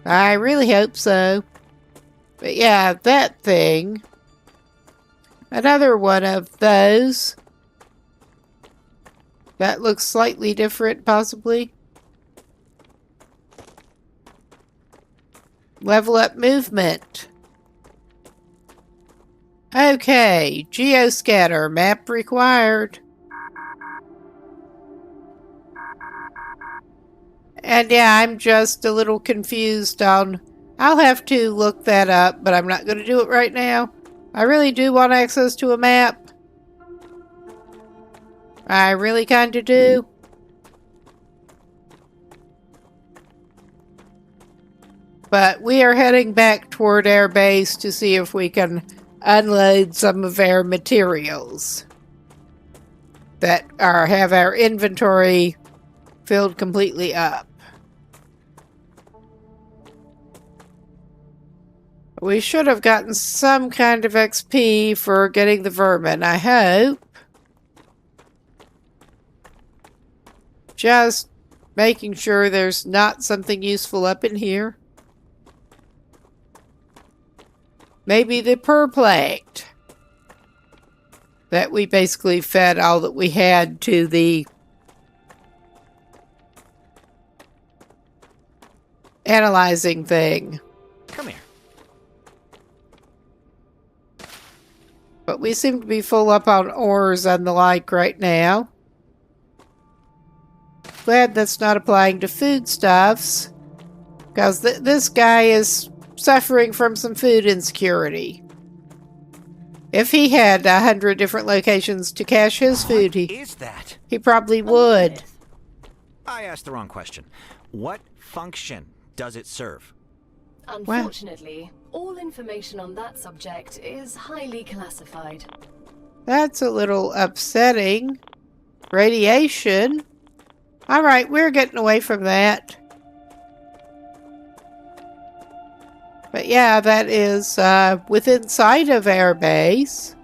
I really hope so. But yeah, that thing. Another one of those. That looks slightly different, possibly. Level up movement. Okay, geoscatter, map required. And yeah, I'm just a little confused on... I'll have to look that up, but I'm not going to do it right now. I really do want access to a map. I really kind of do. But we are heading back toward our base to see if we can unload some of our materials that have our inventory filled completely up. We should have gotten some kind of XP for getting the vermin, I hope. Just making sure there's not something useful up in here. Maybe the perplate that we basically fed all that we had to the analyzing thing.
Come here.
But we seem to be full up on ores and the like right now. Glad that's not applying to foodstuffs, because this guy is suffering from some food insecurity. If he had 100 different locations to cache his food, he probably would.
I asked the wrong question. What function does it serve?
Unfortunately, all information on that subject is highly classified.
That's a little upsetting. Radiation. Alright, we're getting away from that. But yeah, that is within sight of our base.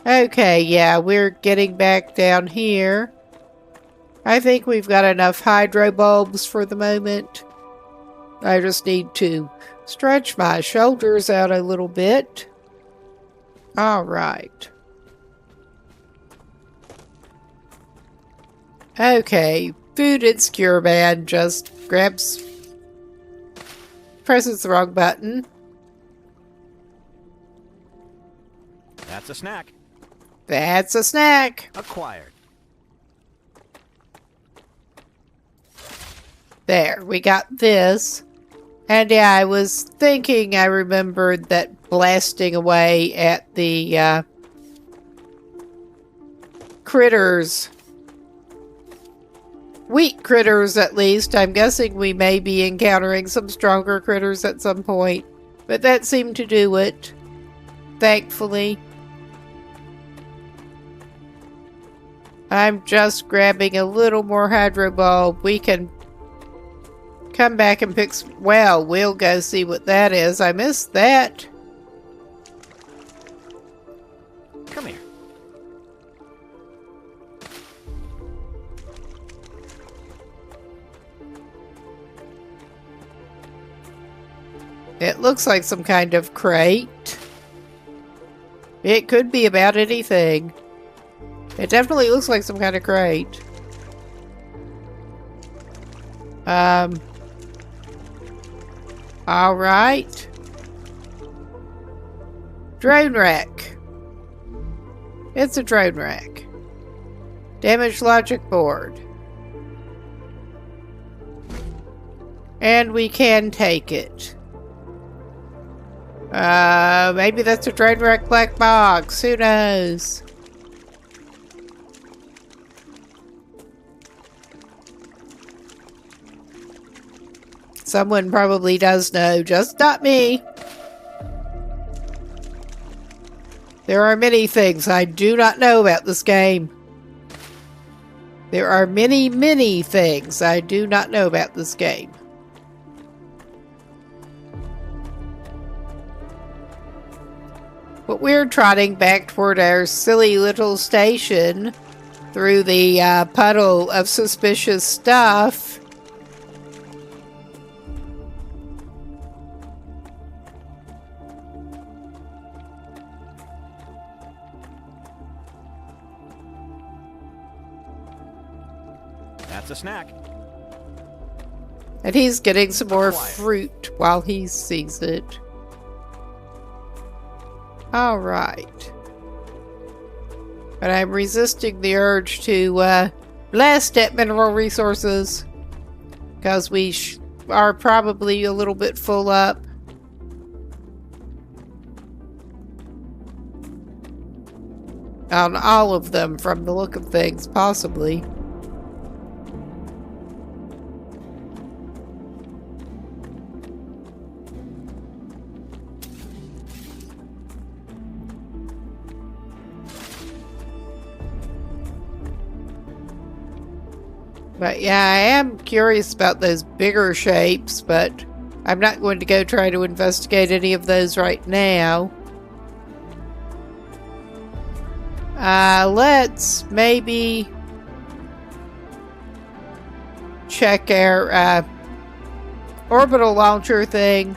Okay, yeah, we're getting back down here. I think we've got enough hydro bulbs for the moment. I just need to stretch my shoulders out a little bit. Alright. Okay, food insecure man just presses the wrong button.
That's a snack.
That's a snack.
Acquired.
There, we got this. And yeah, I was thinking I remembered that blasting away at the critters. Weak critters, at least. I'm guessing we may be encountering some stronger critters at some point. But that seemed to do it. Thankfully. I'm just grabbing a little more hydro bulb. We can come back and pick... Well, we'll go see what that is. I missed that.
Come here.
It looks like some kind of crate. It could be about anything. It definitely looks like some kind of crate. Alright. Drone wreck. It's a drone wreck. Damaged logic board. And we can take it. Maybe that's a drone wreck black box. Who knows? Someone probably does know, just not me. There are many things I do not know about this game. There are many, many things I do not know about this game. But we're trotting back toward our silly little station through the puddle of suspicious stuff.
That's a snack.
And he's getting some more fruit while he sees it. Alright. But I'm resisting the urge to blast at mineral resources. Because we are probably a little bit full up. On all of them from the look of things, possibly. But yeah, I am curious about those bigger shapes, but I'm not going to go try to investigate any of those right now. Let's maybe check our orbital launcher thing.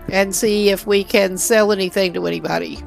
And see if we can sell anything to anybody.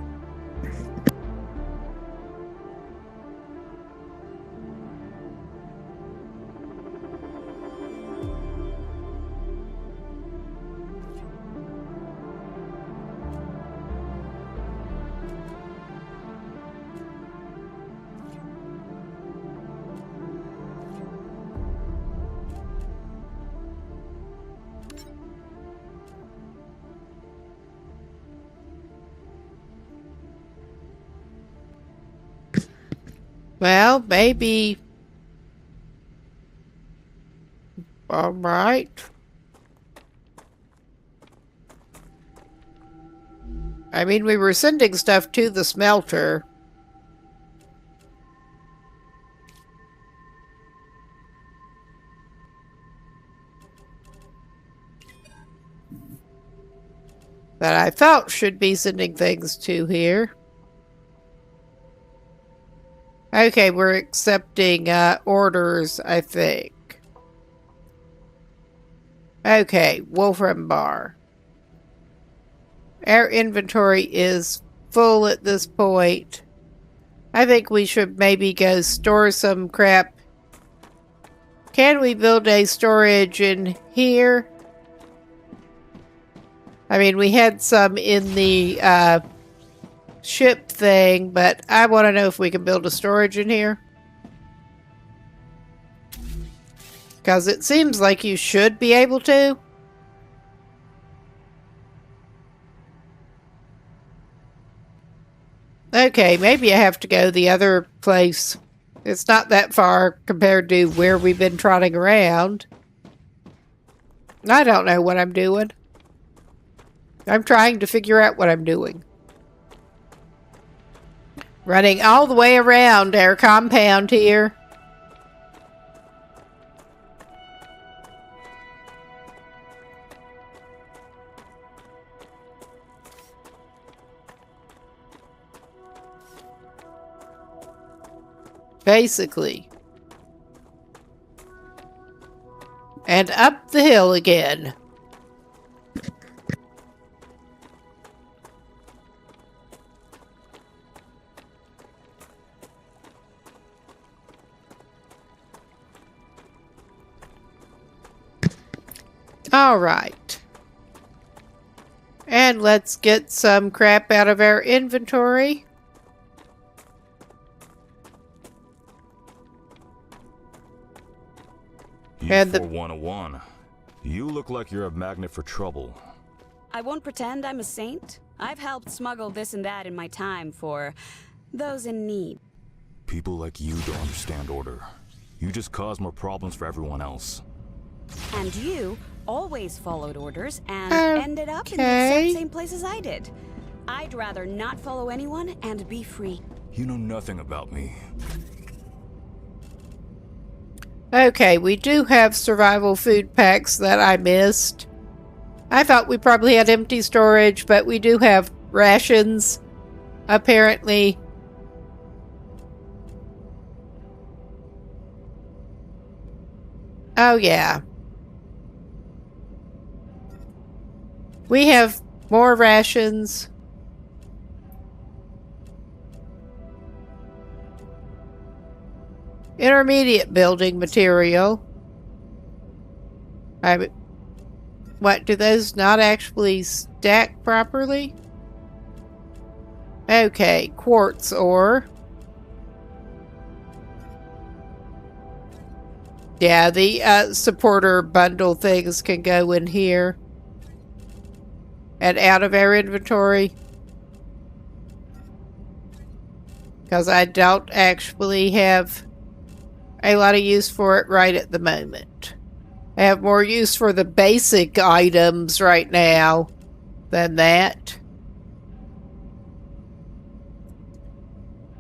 Well, maybe. Alright. I mean, we were sending stuff to the smelter. That I thought should be sending things to here. Okay, we're accepting orders, I think. Okay, Wolfram Bar. Our inventory is full at this point. I think we should maybe go store some crap. Can we build a storage in here? I mean, we had some in the ship thing, but I want to know if we can build a storage in here. Because it seems like you should be able to. Okay, maybe I have to go the other place. It's not that far compared to where we've been trotting around. I don't know what I'm doing. I'm trying to figure out what I'm doing. Running all the way around our compound here. Basically. And up the hill again. All right. And let's get some crap out of our inventory.
And the 101. You look like you're a magnet for trouble.
I won't pretend I'm a saint. I've helped smuggle this and that in my time for those in need.
People like you don't understand order. You just cause more problems for everyone else.
And you always followed orders and ended up in the exact same place as I did. I'd rather not follow anyone and be free.
You know nothing about me.
Okay, we do have survival food packs that I missed. I thought we probably had empty storage, but we do have rations, apparently. Oh, yeah. We have more rations. Intermediate building material. What, do those not actually stack properly? Okay, quartz ore. Yeah, the supporter bundle things can go in here. And out of our inventory. Because I don't actually have a lot of use for it right at the moment. I have more use for the basic items right now than that.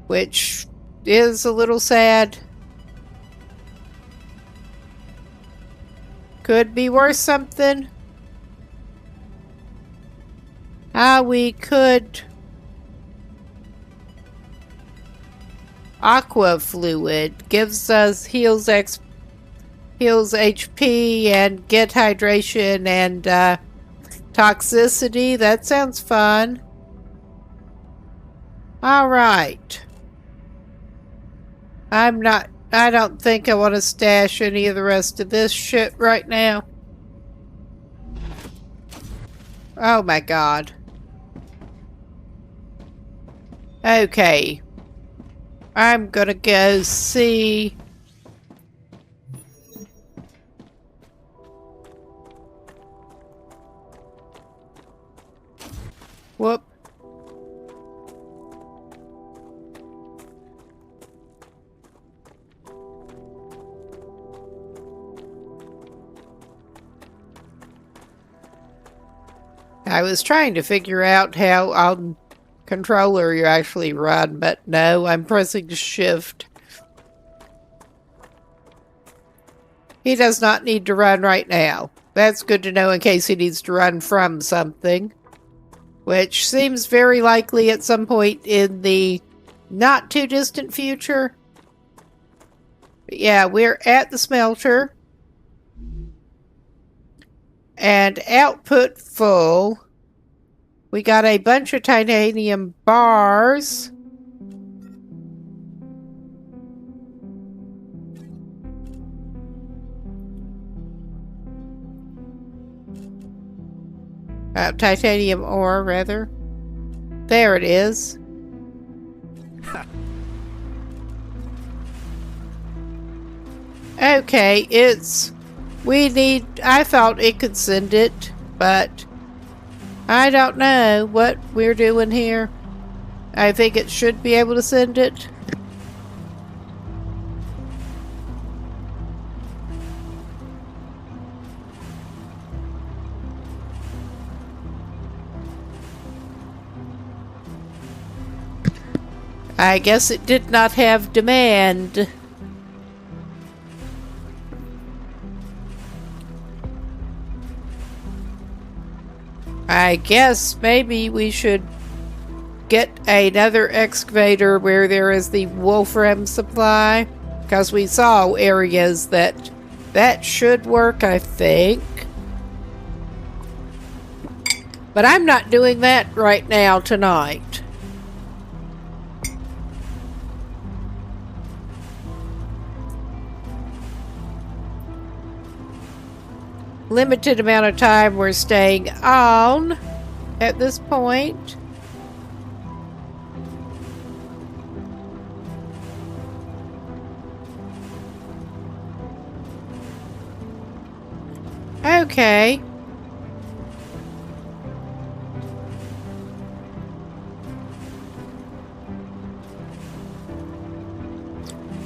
Which is a little sad. Could be worth something. We could... Aqua fluid gives us heals HP and get hydration and toxicity. That sounds fun. Alright. I don't think I want to stash any of the rest of this shit right now. Oh my god. Okay. I'm gonna go see... Whoop. I was trying to figure out how on controller you actually run, but no, I'm pressing shift. He does not need to run right now. That's good to know in case he needs to run from something. Which seems very likely at some point in the not too distant future. But yeah, we're at the smelter. And output full. We got a bunch of titanium bars. Titanium ore, rather. There it is. Okay, I thought it could send it, but I don't know what we're doing here. I think it should be able to send it. I guess it did not have demand. I guess maybe we should get another excavator where there is the wolfram supply, because we saw areas that should work, I think. But I'm not doing that right now tonight. Limited amount of time we're staying on at this point. Okay.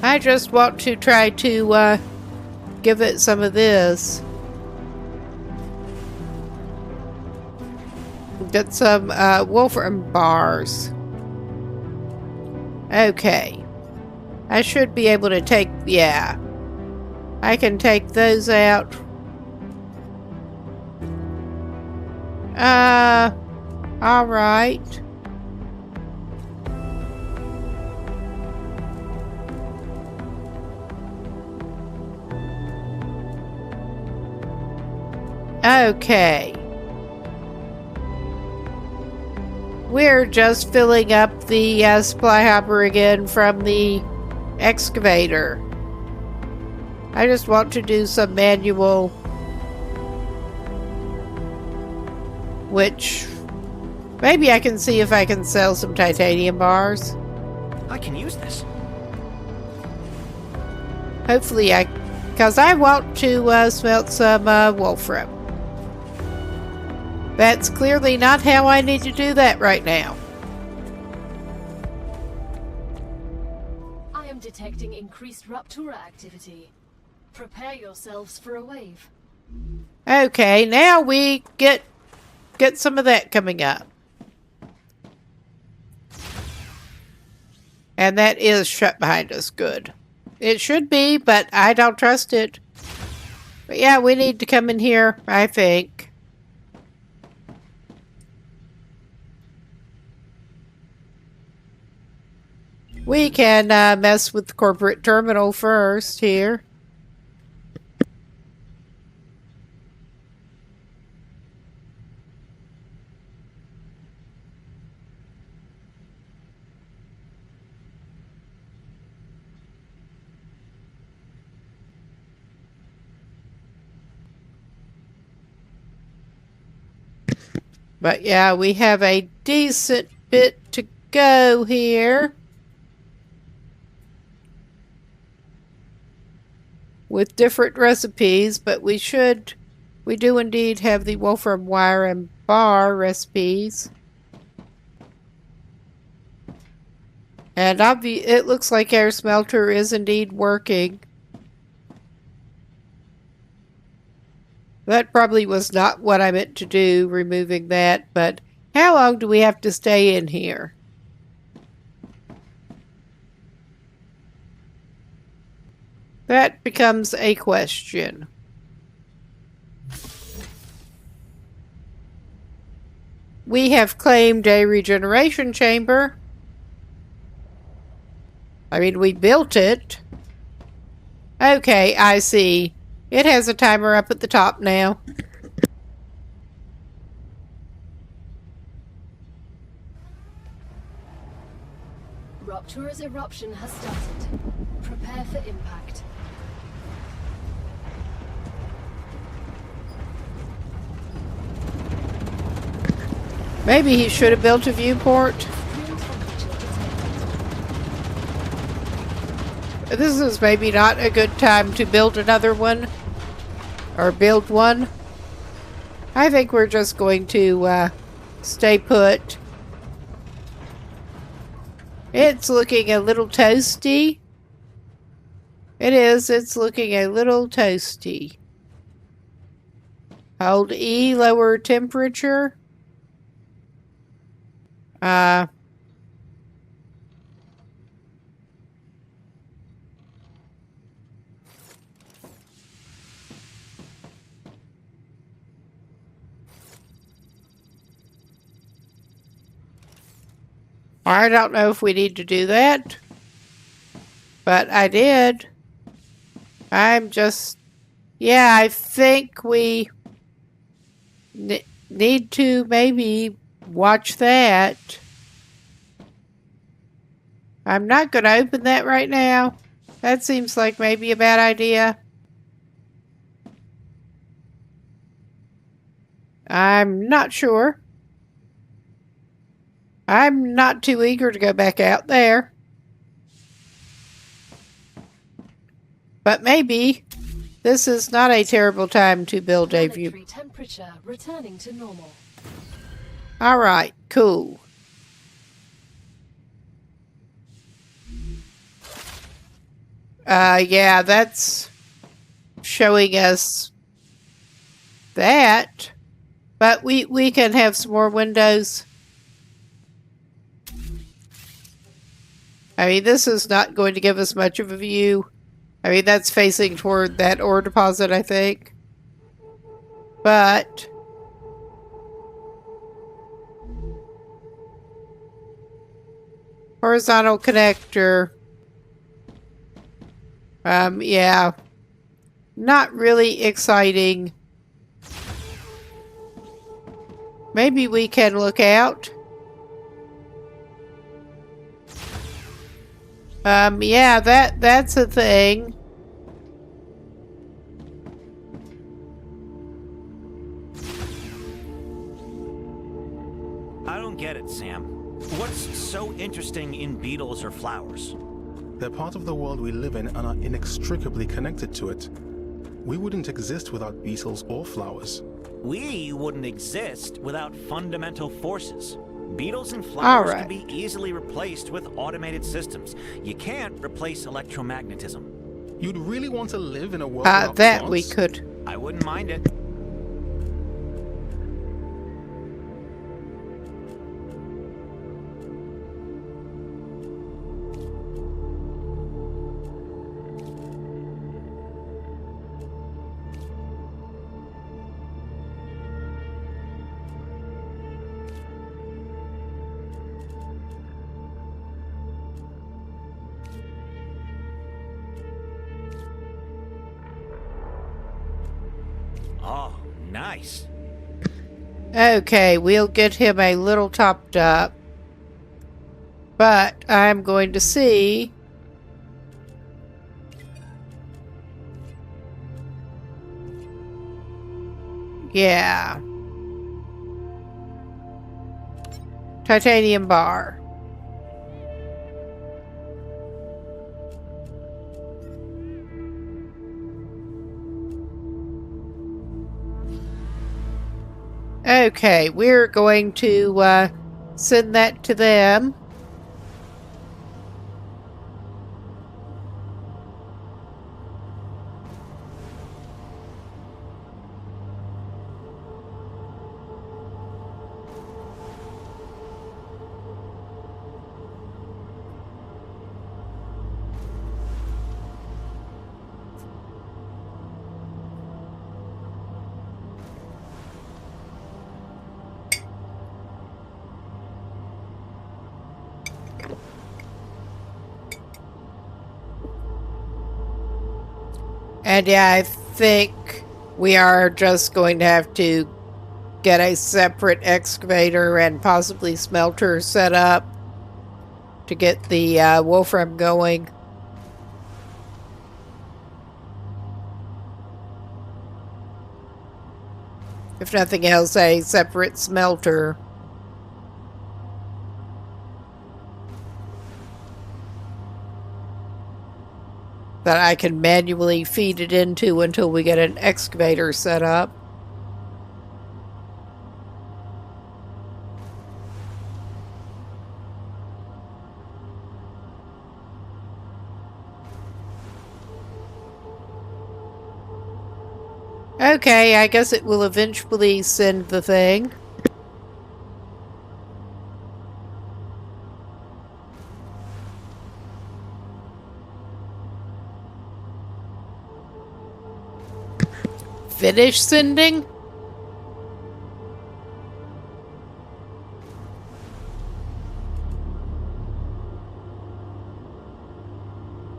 I just want to try to give it some of this. Get some wolfram bars. Okay. I should be able to take... Yeah. I can take those out. Alright. Okay. We're just filling up the supply hopper again from the excavator. I just want to do some manual which maybe I can see if I can sell some titanium bars.
I can use this.
Hopefully because I want to smelt some wolfram. That's clearly not how I need to do that right now.
I am detecting increased Raptura activity. Prepare yourselves for a wave.
Okay, now we get some of that coming up. And that is shut behind us. Good. It should be, but I don't trust it. But yeah, we need to come in here, I think. We can mess with the corporate terminal first here. But yeah, we have a decent bit to go here. With different recipes, but we do indeed have the wolfram wire and bar recipes. And it looks like our smelter is indeed working. That probably was not what I meant to do, removing that, but how long do we have to stay in here? That becomes a question. We have claimed a regeneration chamber. I mean, we built it. Okay, I see. It has a timer up at the top now.
Raptura's eruption has started. Prepare for impact.
Maybe he should have built a viewport. This is maybe not a good time to build another one. Or build one. I think we're just going to stay put. It's looking a little toasty. It is. It's looking a little toasty. Hold E, lower temperature. I don't know if we need to do that, but I did. I'm just, yeah, I think we need to maybe watch that. I'm not going to open that right now. That seems like maybe a bad idea. I'm not sure. I'm not too eager to go back out there. But maybe this is not a terrible time to build a view.
Temperature returning to normal.
All right, cool. Yeah, that's showing us that. But we can have some more windows. I mean, this is not going to give us much of a view. I mean, that's facing toward that ore deposit, I think. But horizontal connector. Yeah. Not really exciting. Maybe we can look out. Yeah, that's a thing.
get it, Sam. What's so interesting in beetles or flowers?
They're part of the world we live in and are inextricably connected to it. We wouldn't exist without beetles or flowers.
We wouldn't exist without fundamental forces. Beetles and flowers can be easily replaced with automated systems. You can't replace electromagnetism.
You'd really want to live in a world without
that
plants?
we could.
I wouldn't mind it. Oh, nice.
Okay, we'll get him a little topped up. But I'm going to see... Yeah. Titanium bar. Okay, we're going to send that to them. And yeah, I think we are just going to have to get a separate excavator and possibly smelter set up to get the wolfram going. If nothing else, a separate smelter. That I can manually feed it into until we get an excavator set up. Okay, I guess it will eventually send the thing. Finish sending?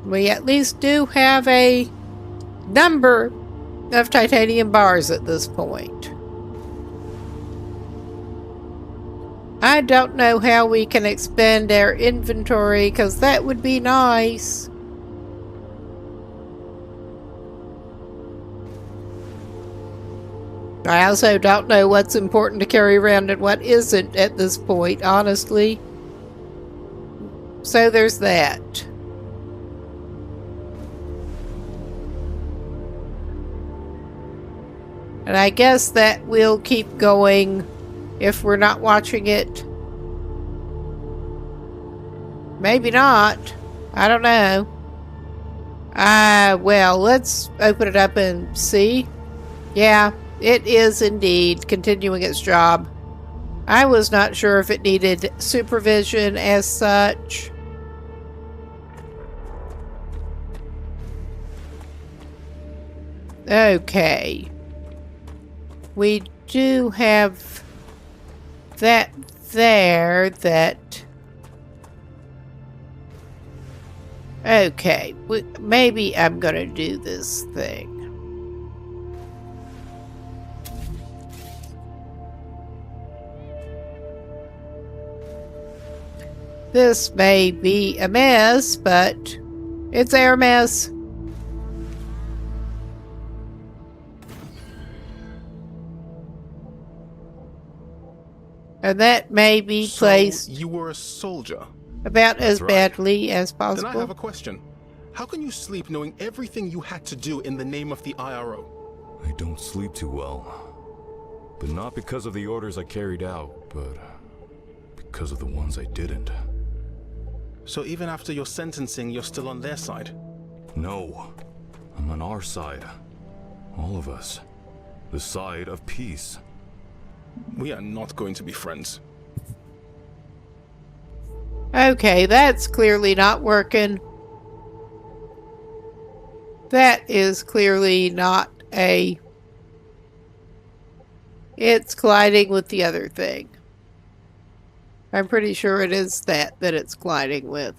We at least do have a number of titanium bars at this point. I don't know how we can expand our inventory, because that would be nice. I also don't know what's important to carry around and what isn't at this point, honestly. So there's that. And I guess that will keep going if we're not watching it. Maybe not. I don't know. Well, let's open it up and see. Yeah. It is indeed continuing its job. I was not sure if it needed supervision as such. Okay. We do have that there that... Okay. Maybe I'm gonna do this thing. This may be a mess, but it's our mess. And that may be placed...
You were a soldier?
About as badly as possible.
Then I have a question. How can you sleep knowing everything you had to do in the name of the IRO?
I don't sleep too well. But not because of the orders I carried out, but because of the ones I didn't.
So even after your sentencing, you're still on their side?
No. I'm on our side. All of us. The side of peace.
We are not going to be friends.
Okay, that's clearly not working. That is clearly not a... It's colliding with the other thing. I'm pretty sure it is that it's colliding with.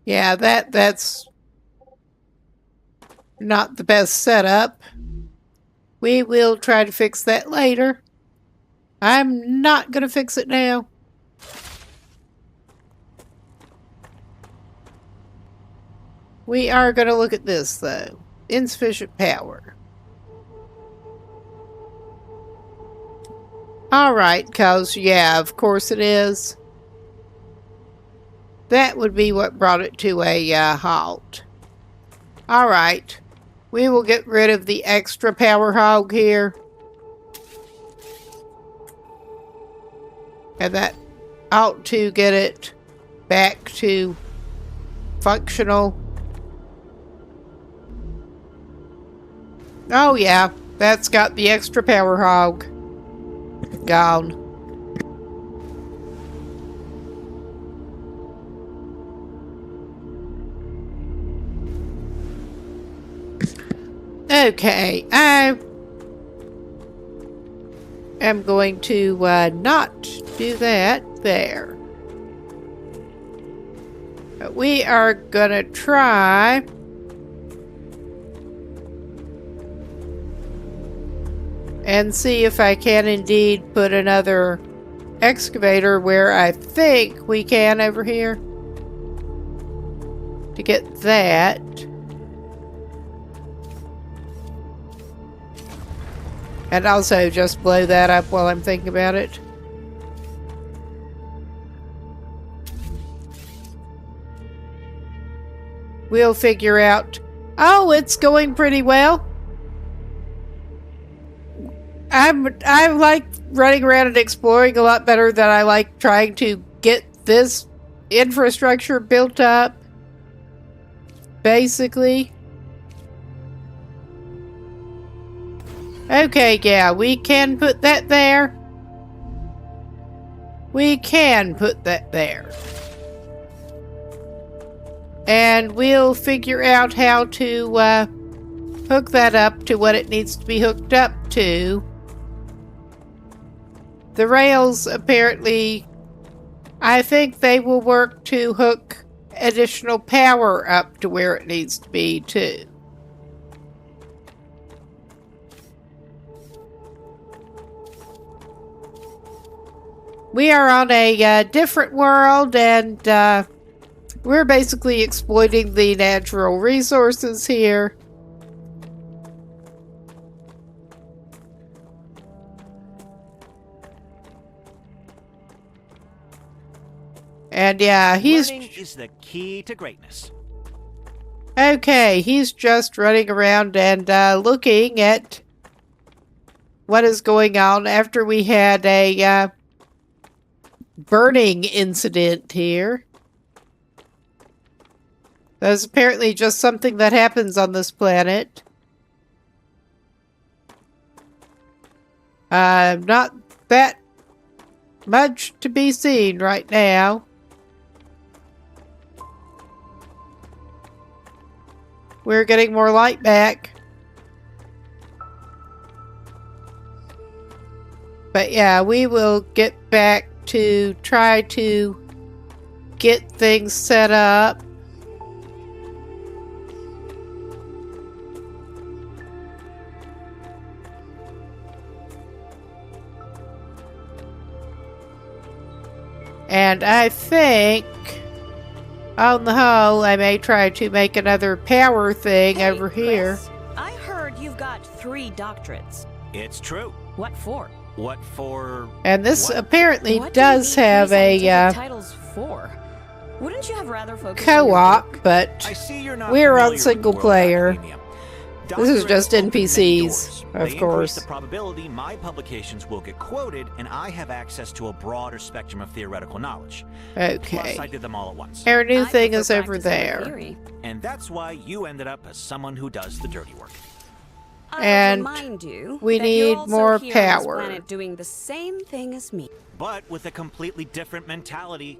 Yeah, that's not the best setup. We will try to fix that later. I'm not going to fix it now. We are going to look at this, though. Insufficient power. Alright, because, yeah, of course it is. That would be what brought it to a halt. Alright. We will get rid of the extra power hog here. And that ought to get it back to functional. Oh yeah, that's got the extra power hog. Gone. Okay, I am going to not do that there. But we are gonna try and see if I can indeed put another excavator where I think we can over here to get that. And also just blow that up while I'm thinking about it. We'll figure out... Oh, it's going pretty well. I like running around and exploring a lot better than I like trying to get this infrastructure built up. Basically. Okay, yeah, we can put that there. We can put that there. And we'll figure out how to hook that up to what it needs to be hooked up to. The rails, apparently, I think they will work to hook additional power up to where it needs to be, too. We are on a different world, and we're basically exploiting the natural resources here. And yeah,
Learning is the key to greatness.
Okay, he's just running around and looking at what is going on after we had a burning incident here. That's apparently just something that happens on this planet. Not that much to be seen right now. We're getting more light back. But yeah, we will get back to try to get things set up. And I think On the whole, I may try to make another power thing over here.
Chris, I heard you've got 3 doctorates.
It's true.
What for?
What for?
And this
what?
apparently
What
does
do you need
have
3
a
scientific titles for? Wouldn't you have rather focused on your
co-op,
work?
but
I see you're not
we're
familiar
on
with
single
world
player.
academia.
This is just
Doctorates open many
NPCs,
doors.
of
They increase
course.
the probability my publications will get quoted, and I have access to a broader spectrum of theoretical knowledge. Plus, I
Okay.
did them all at once.
Our new
I
thing
prefer
is over
practicing my
there.
theory.
And that's why you ended up as someone who does the dirty work.
I'll
And
remind you
we
that you're
need
also
more
here on this
power.
planet doing the same thing as me.
But with a completely different mentality.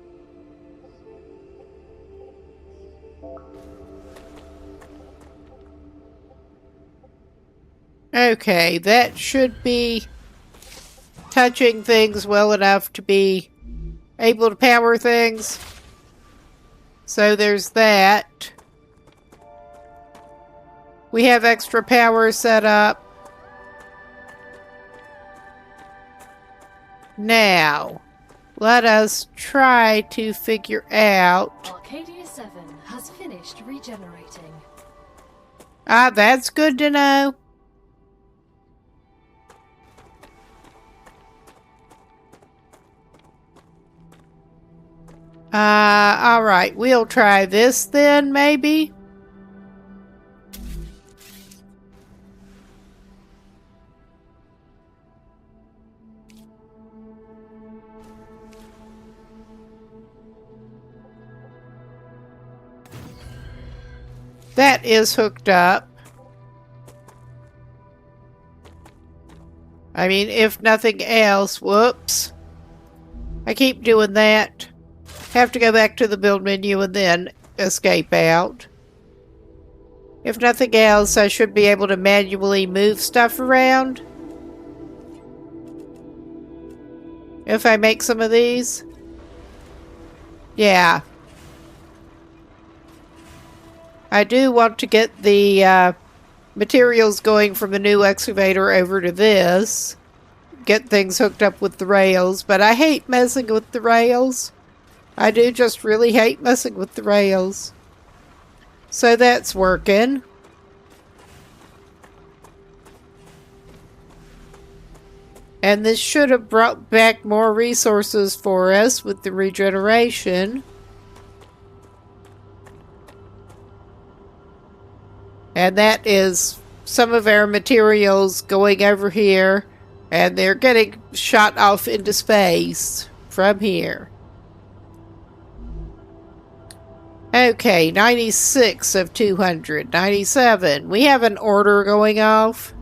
Okay, that should be touching things well enough to be able to power things. So there's that. We have extra power set up. Now, let us try to figure out...
Arcadia 7 has finished regenerating.
Ah, that's good to know. Alright, we'll try this then, maybe? That is hooked up. I mean, if nothing else, whoops. I keep doing that. Have to go back to the build menu and then escape out. If nothing else, I should be able to manually move stuff around. If I make some of these. Yeah. I do want to get the materials going from the new excavator over to this. Get things hooked up with the rails, but I hate messing with the rails. I do just really hate messing with the rails. So that's working. And this should have brought back more resources for us with the regeneration. And that is some of our materials going over here. And they're getting shot off into space from here. Okay, 96 of 200. 97. We have an order going off.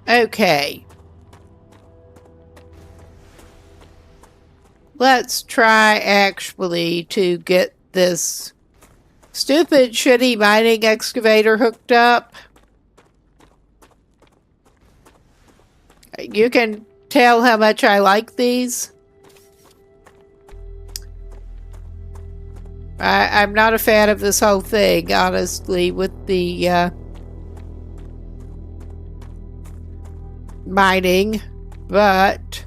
Okay. Let's try actually to get this stupid shitty mining excavator hooked up. You can tell how much I like these. I'm not a fan of this whole thing, honestly, with the mining, but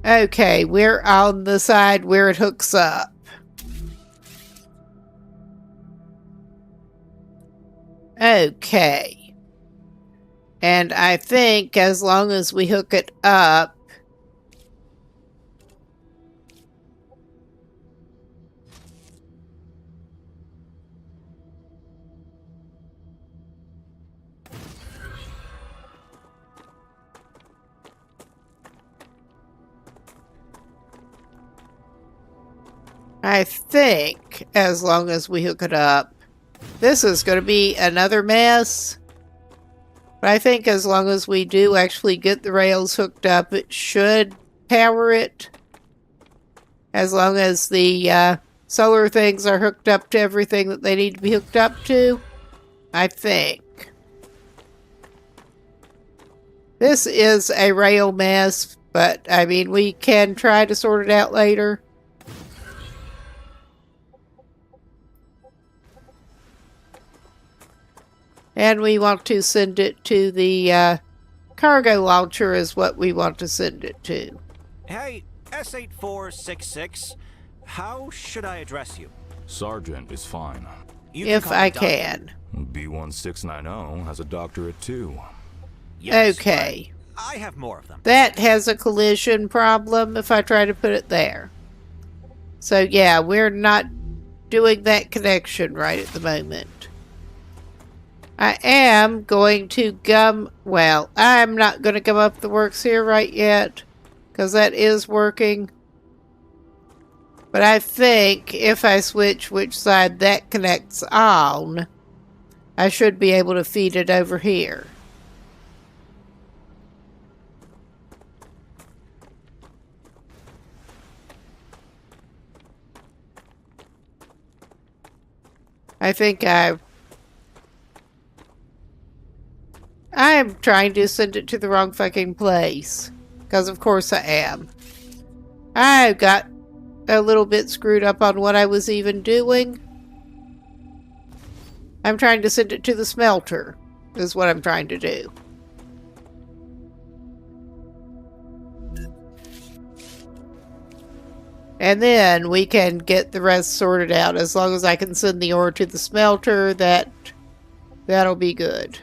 okay, we're on the side where it hooks up. Okay. And I think as long as we hook it up, this is going to be another mess. But I think as long as we do actually get the rails hooked up, it should power it. As long as the solar things are hooked up to everything that they need to be hooked up to, I think. This is a rail mess, but I mean, we can try to sort it out later. And we want to send it to the cargo launcher is what we want to send it to.
Hey, S8466, how should I address you?
Sergeant is fine.
If I can.
B1690 has a doctorate too.
Yes,
okay.
I have more of them.
That has a collision problem if I try to put it there. So yeah, we're not doing that connection right at the moment. I am going to well, I'm not going to gum up the works here right yet, because that is working. But I think if I switch which side that connects on, I should be able to feed it over here. I think I'm trying to send it to the wrong fucking place. Because of course I am. I got a little bit screwed up on what I was even doing. I'm trying to send it to the smelter, is what I'm trying to do. And then we can get the rest sorted out. As long as I can send the ore to the smelter, that'll be good.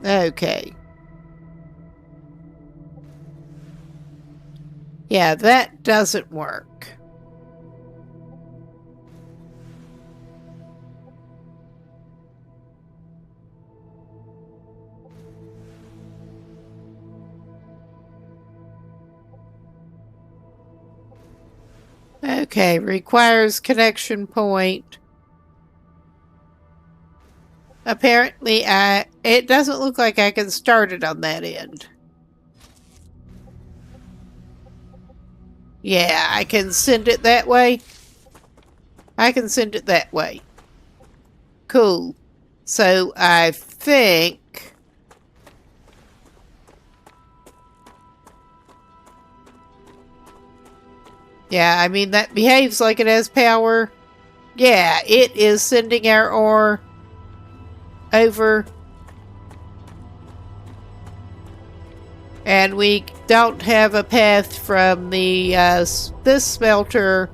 Okay. Yeah, that doesn't work. Okay, requires connection point. Apparently, it doesn't look like I can start it on that end. Yeah, I can send it that way. I can send it that way. Cool. So, I think... Yeah, I mean, that behaves like it has power. Yeah, it is sending our ore over. And we don't have a path from the this smelter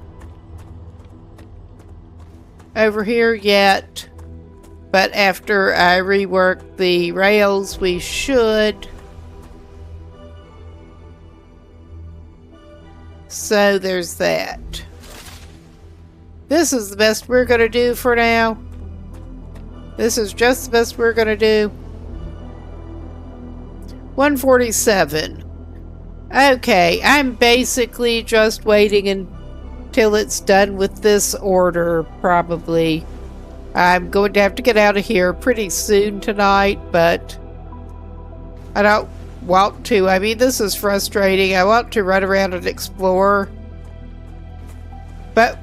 over here yet. But after I rework the rails, we should. So there's that. This is the best we're going to do for now. This is just the best we're going to do. 147. Okay, I'm basically just waiting until it's done with this order, probably. I'm going to have to get out of here pretty soon tonight, but I don't want to. I mean, this is frustrating. I want to run around and explore. But,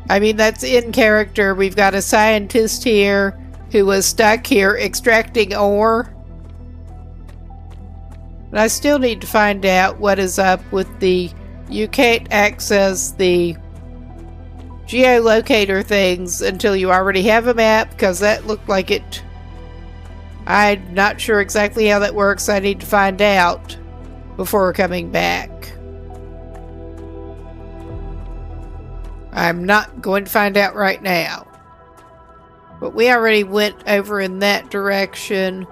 I mean, that's in character. We've got a scientist here who was stuck here extracting ore. But I still need to find out what is up with the... You can't access the geolocator things until you already have a map, because that looked like it... I'm not sure exactly how that works. I need to find out before coming back. I'm not going to find out right now. But we already went over in that direction.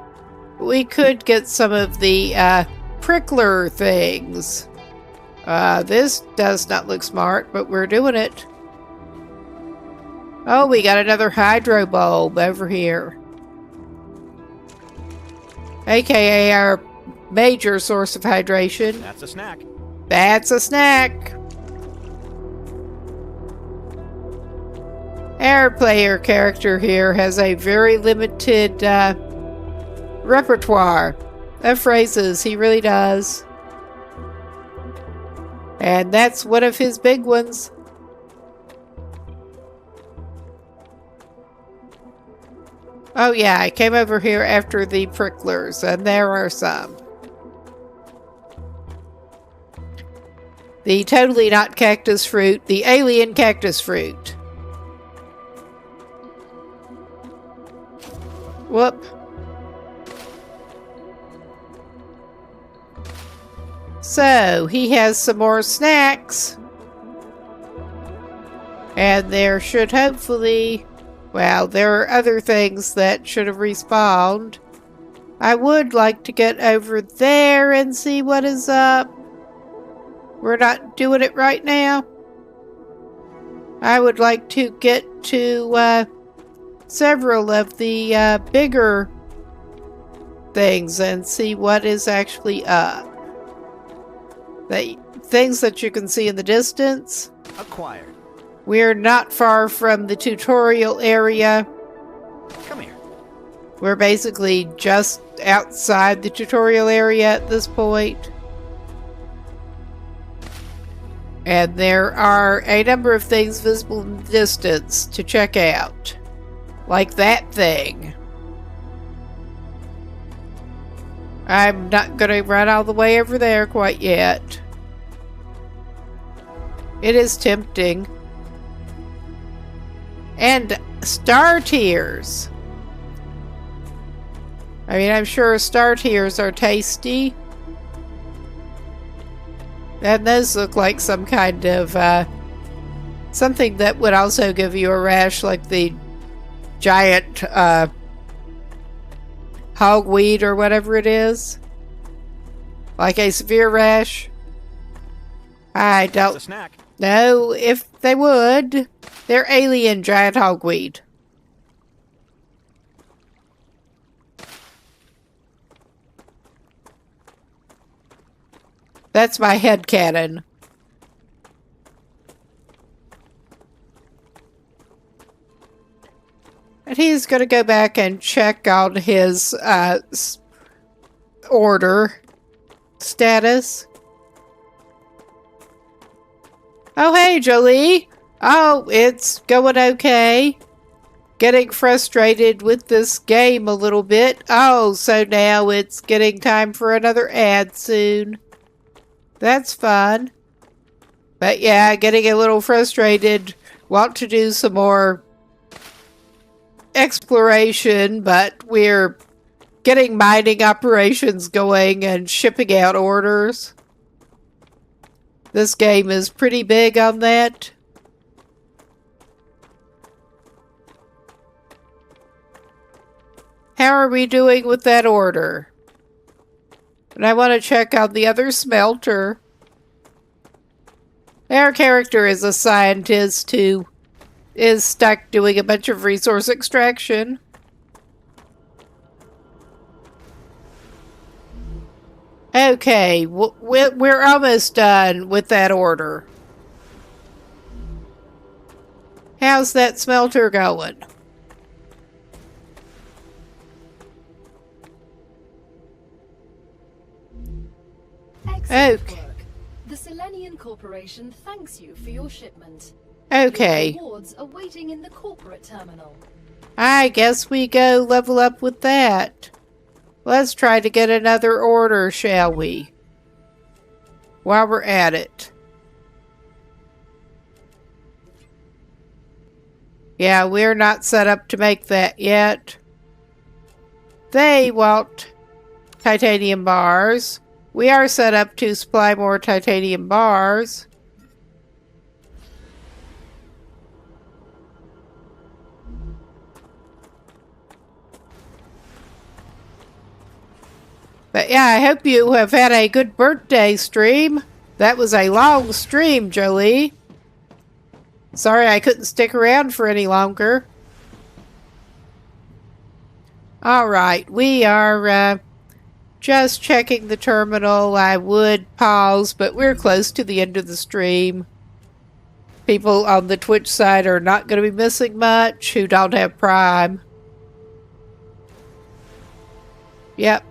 We could get some of the prickler things. This does not look smart, but we're doing it. Oh, we got another hydro bulb over here. AKA our major source of hydration.
That's a snack.
That's a snack. Our player character here has a very limited repertoire of phrases. He really does. And that's one of his big ones. Oh yeah, I came over here after the pricklers, and there are some. The totally not cactus fruit, the alien cactus fruit. Whoop. So, he has some more snacks. And there should hopefully... Well, there are other things that should have respawned. I would like to get over there and see what is up. We're not doing it right now. I would like to get to several of the bigger things and see what is actually up. The things that you can see in the distance.
Acquired.
We're not far from the tutorial area.
Come here.
We're basically just outside the tutorial area at this point. And there are a number of things visible in the distance to check out. Like that thing. I'm not going to run all the way over there quite yet. It is tempting. And star tears. I mean, I'm sure star tears are tasty. And those look like some kind of something that would also give you a rash, like the giant hogweed or whatever it is. Like a severe rash. I don't...
It's a snack.
No, if they would. They're alien giant hogweed. That's my headcanon. And he's going to go back and check on his order status. Oh, hey, Jolie. Oh, it's going okay. Getting frustrated with this game a little bit. Oh, so now it's getting time for another ad soon. That's fun. But yeah, getting a little frustrated. Want to do some more exploration, but we're getting mining operations going and shipping out orders. This game is pretty big on that. How are we doing with that order? And I want to check out the other smelter. Our character is a scientist who is stuck doing a bunch of resource extraction. Okay, we're almost done with that order. How's that smelter going?
Excellent
Okay.
work. The Selenian Corporation thanks you for your shipment.
Okay.
Your rewards are waiting in the corporate terminal.
I guess we go level up with that. Let's try to get another order, shall we? While we're at it. Yeah, we're not set up to make that yet. They want titanium bars. We are set up to supply more titanium bars. But yeah, I hope you have had a good birthday stream. That was a long stream, Jolie. Sorry I couldn't stick around for any longer. Alright, we are just checking the terminal. I would pause, but we're close to the end of the stream. People on the Twitch side are not going to be missing much who don't have Prime. Yep.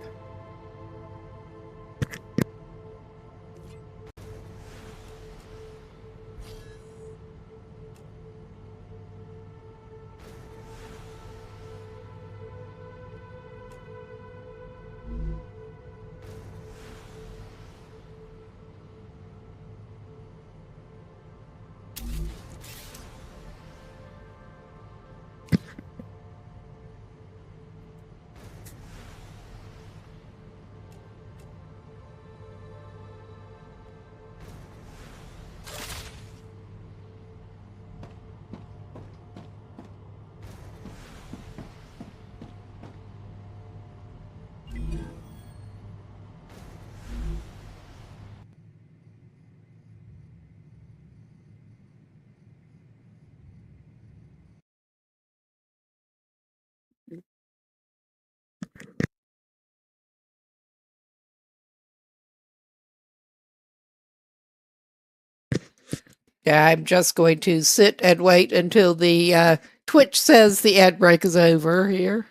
I'm just going to sit and wait until the Twitch says the ad break is over here.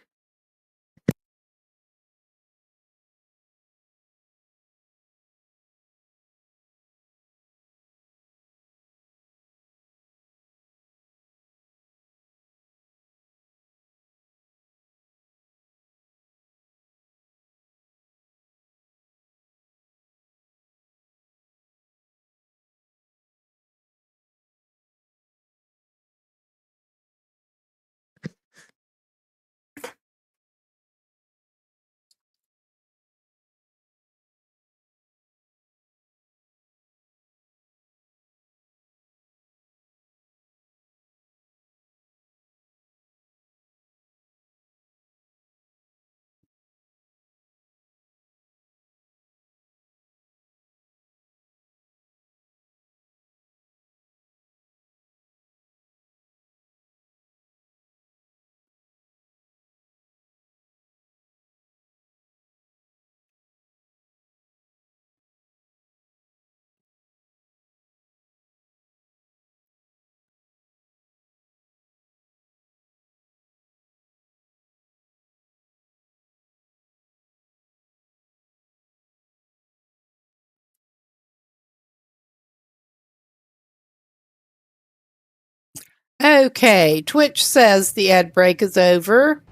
Okay, Twitch says the ad break is over.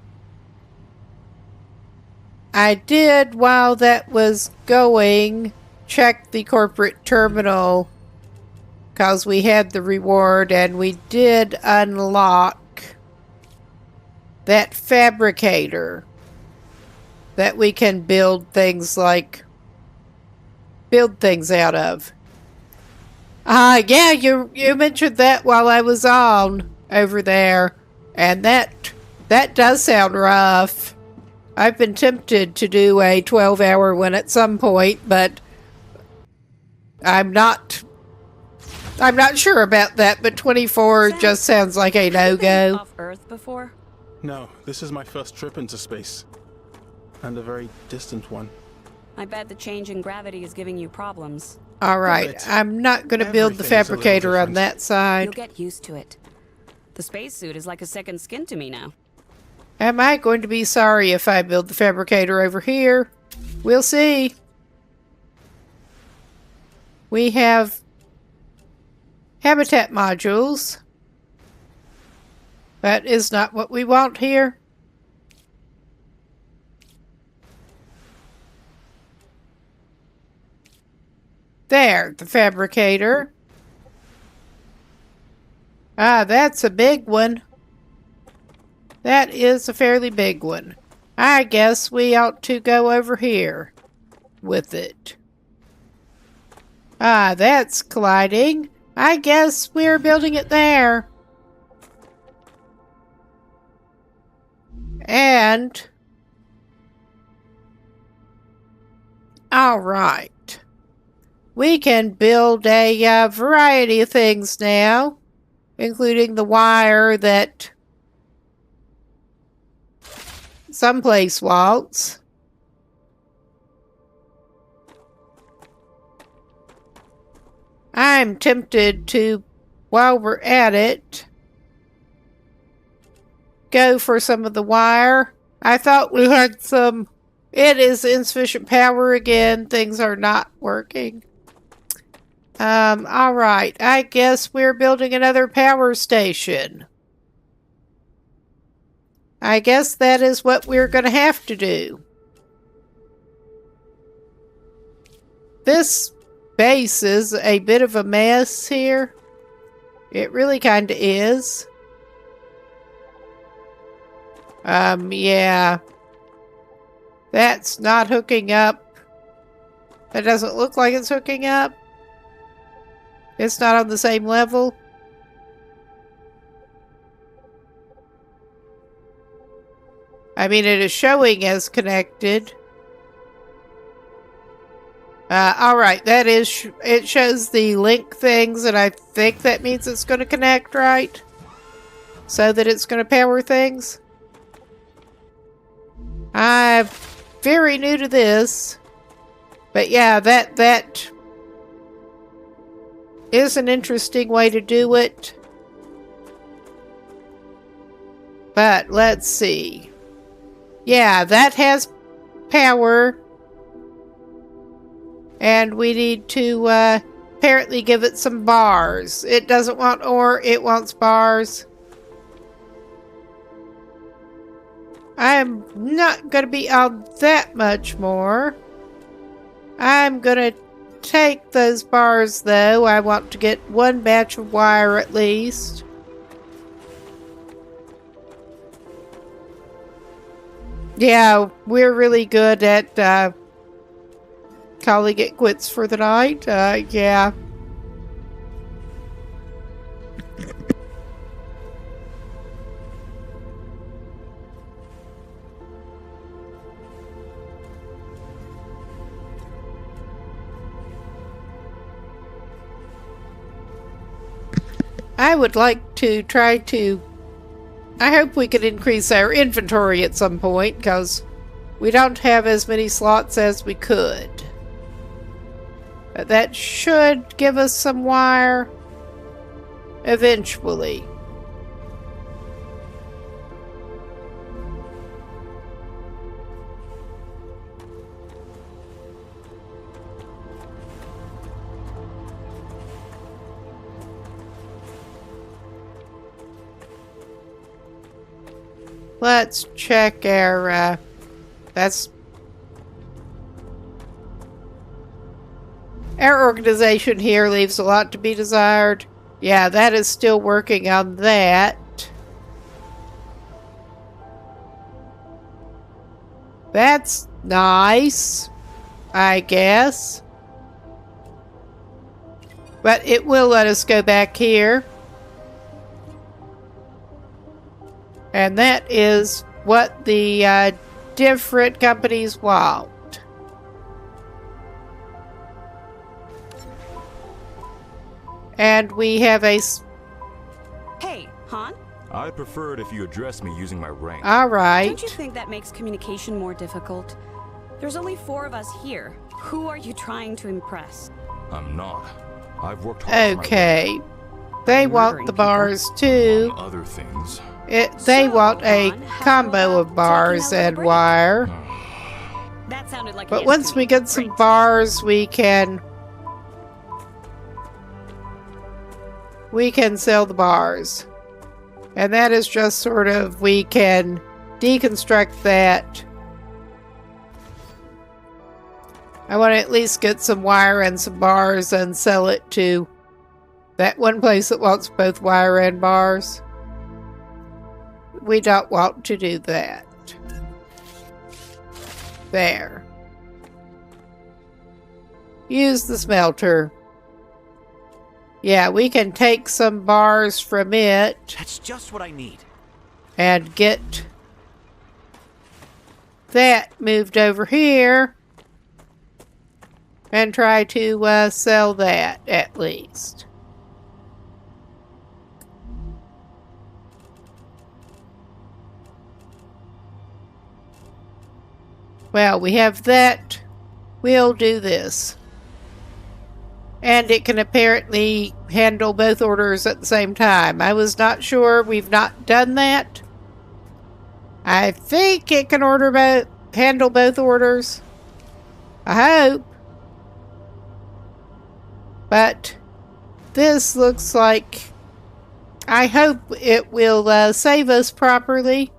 I did, while that was going, check the corporate terminal because we had the reward and we did unlock that fabricator that we can build things out of. Yeah, you mentioned that while I was on over there, and that does sound rough. I've been tempted to do a 12-hour one at some point, but I'm not sure about that, but 24 just sounds like a no-go.
Off Earth before?
No, this is my first trip into space. And a very distant one.
I bet the change in gravity is giving you problems.
Alright, I'm not going to build the fabricator on that side.
You'll get used to it. The spacesuit is like a second skin to me now.
Am I going to be sorry if I build the fabricator over here? We'll see. We have habitat modules. That is not what we want here. There, the fabricator. Ah, that's a big one. That is a fairly big one. I guess we ought to go over here with it. Ah, that's colliding. I guess we're building it there. And... alright. We can build a variety of things now, including the wire that someplace wants. I'm tempted to, while we're at it, go for some of the wire. I thought we had some. It is insufficient power again. Things are not working. Alright. I guess we're building another power station. I guess that is what we're going to have to do. This base is a bit of a mess here. It really kind of is. Yeah. That's not hooking up. That doesn't look like it's hooking up. It's not on the same level. I mean, it is showing as connected. Alright, that is, it shows the link things, and I think that means it's going to connect, right? So that it's going to power things. I'm very new to is an interesting way to do it. But let's see. Yeah, that has power. And we need to apparently give it some bars. It doesn't want ore, it wants bars. I'm not going to be on that much more. I'm going to take those bars, though. I want to get one batch of wire at least. Yeah, we're really good at calling it quits for the night. Yeah. I would like to try to... I hope we can increase our inventory at some point, because we don't have as many slots as we could. But that should give us some wire eventually. Let's check our, our organization here leaves a lot to be desired. Yeah, that is still working on that. That's nice, I guess. But it will let us go back here. And that is what the different companies want. And we have a...
Hey, Han?
I'd prefer it if you address me using my rank.
All right.
Don't you think that makes communication more difficult? There's only 4 of us here. Who are you trying to impress?
I'm not. I've worked hard.
Okay. They want the bars too.
Among other things.
They want a combo of bars and wire.
That sounded like
but once we get some bars, we can sell the bars. And that is just sort of, we can deconstruct that. I want to at least get some wire and some bars and sell it to that one place that wants both wire and bars. We don't want to do that. There. Use the smelter. Yeah, we can take some bars from it.
That's just what I need.
And get that moved over here. And try to sell that at least. Well, we have that. We'll do this. And it can apparently handle both orders at the same time. I was not sure. We've not done that. I think it can handle both orders. I hope. But this looks like... I hope it will save us properly.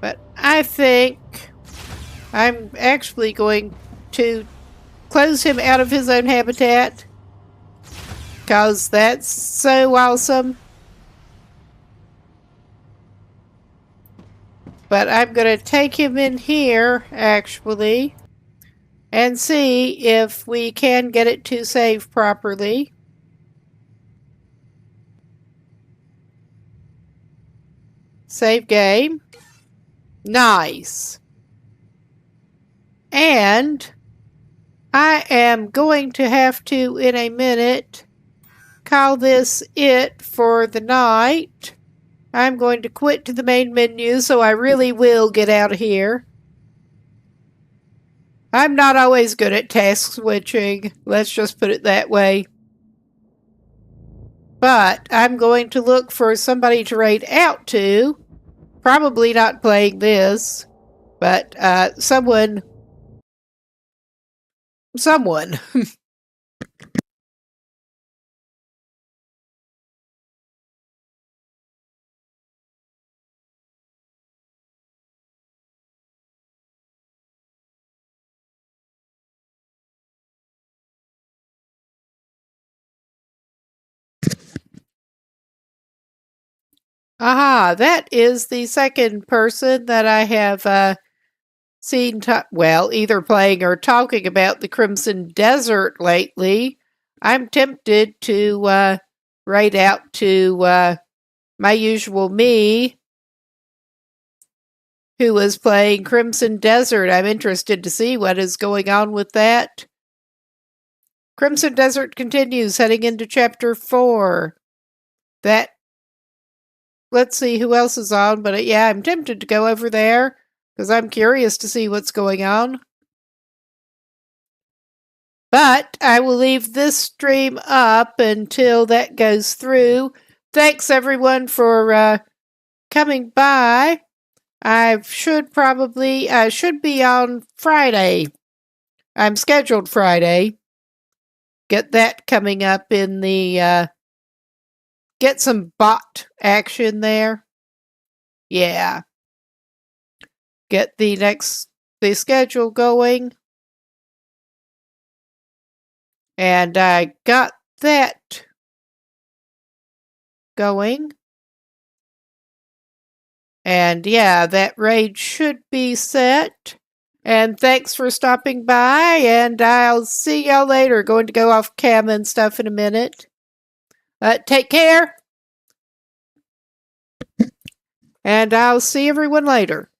But I think I'm actually going to close him out of his own habitat. Because that's so awesome. But I'm going to take him in here, actually. And see if we can get it to save properly. Save game. Nice. And I am going to have to, in a minute, call this it for the night. I'm going to quit to the main menu, so I really will get out of here. I'm not always good at task switching. Let's just put it that way. But I'm going to look for somebody to raid out to. Probably not playing this, but someone. Aha, that is the second person that I have seen, either playing or talking about the Crimson Desert lately. I'm tempted to raid out to my usual me, who was playing Crimson Desert. I'm interested to see what is going on with that. Crimson Desert continues, heading into Chapter 4. Let's see who else is on, but yeah, I'm tempted to go over there, because I'm curious to see what's going on. But I will leave this stream up until that goes through. Thanks everyone for coming by. I should be on Friday. I'm scheduled Friday. Get that coming up in the, get some bot action there. Yeah. Get the schedule going. And I got that going. And yeah, that raid should be set. And thanks for stopping by, and I'll see y'all later. Going to go off cam and stuff in a minute. Take care. And I'll see everyone later.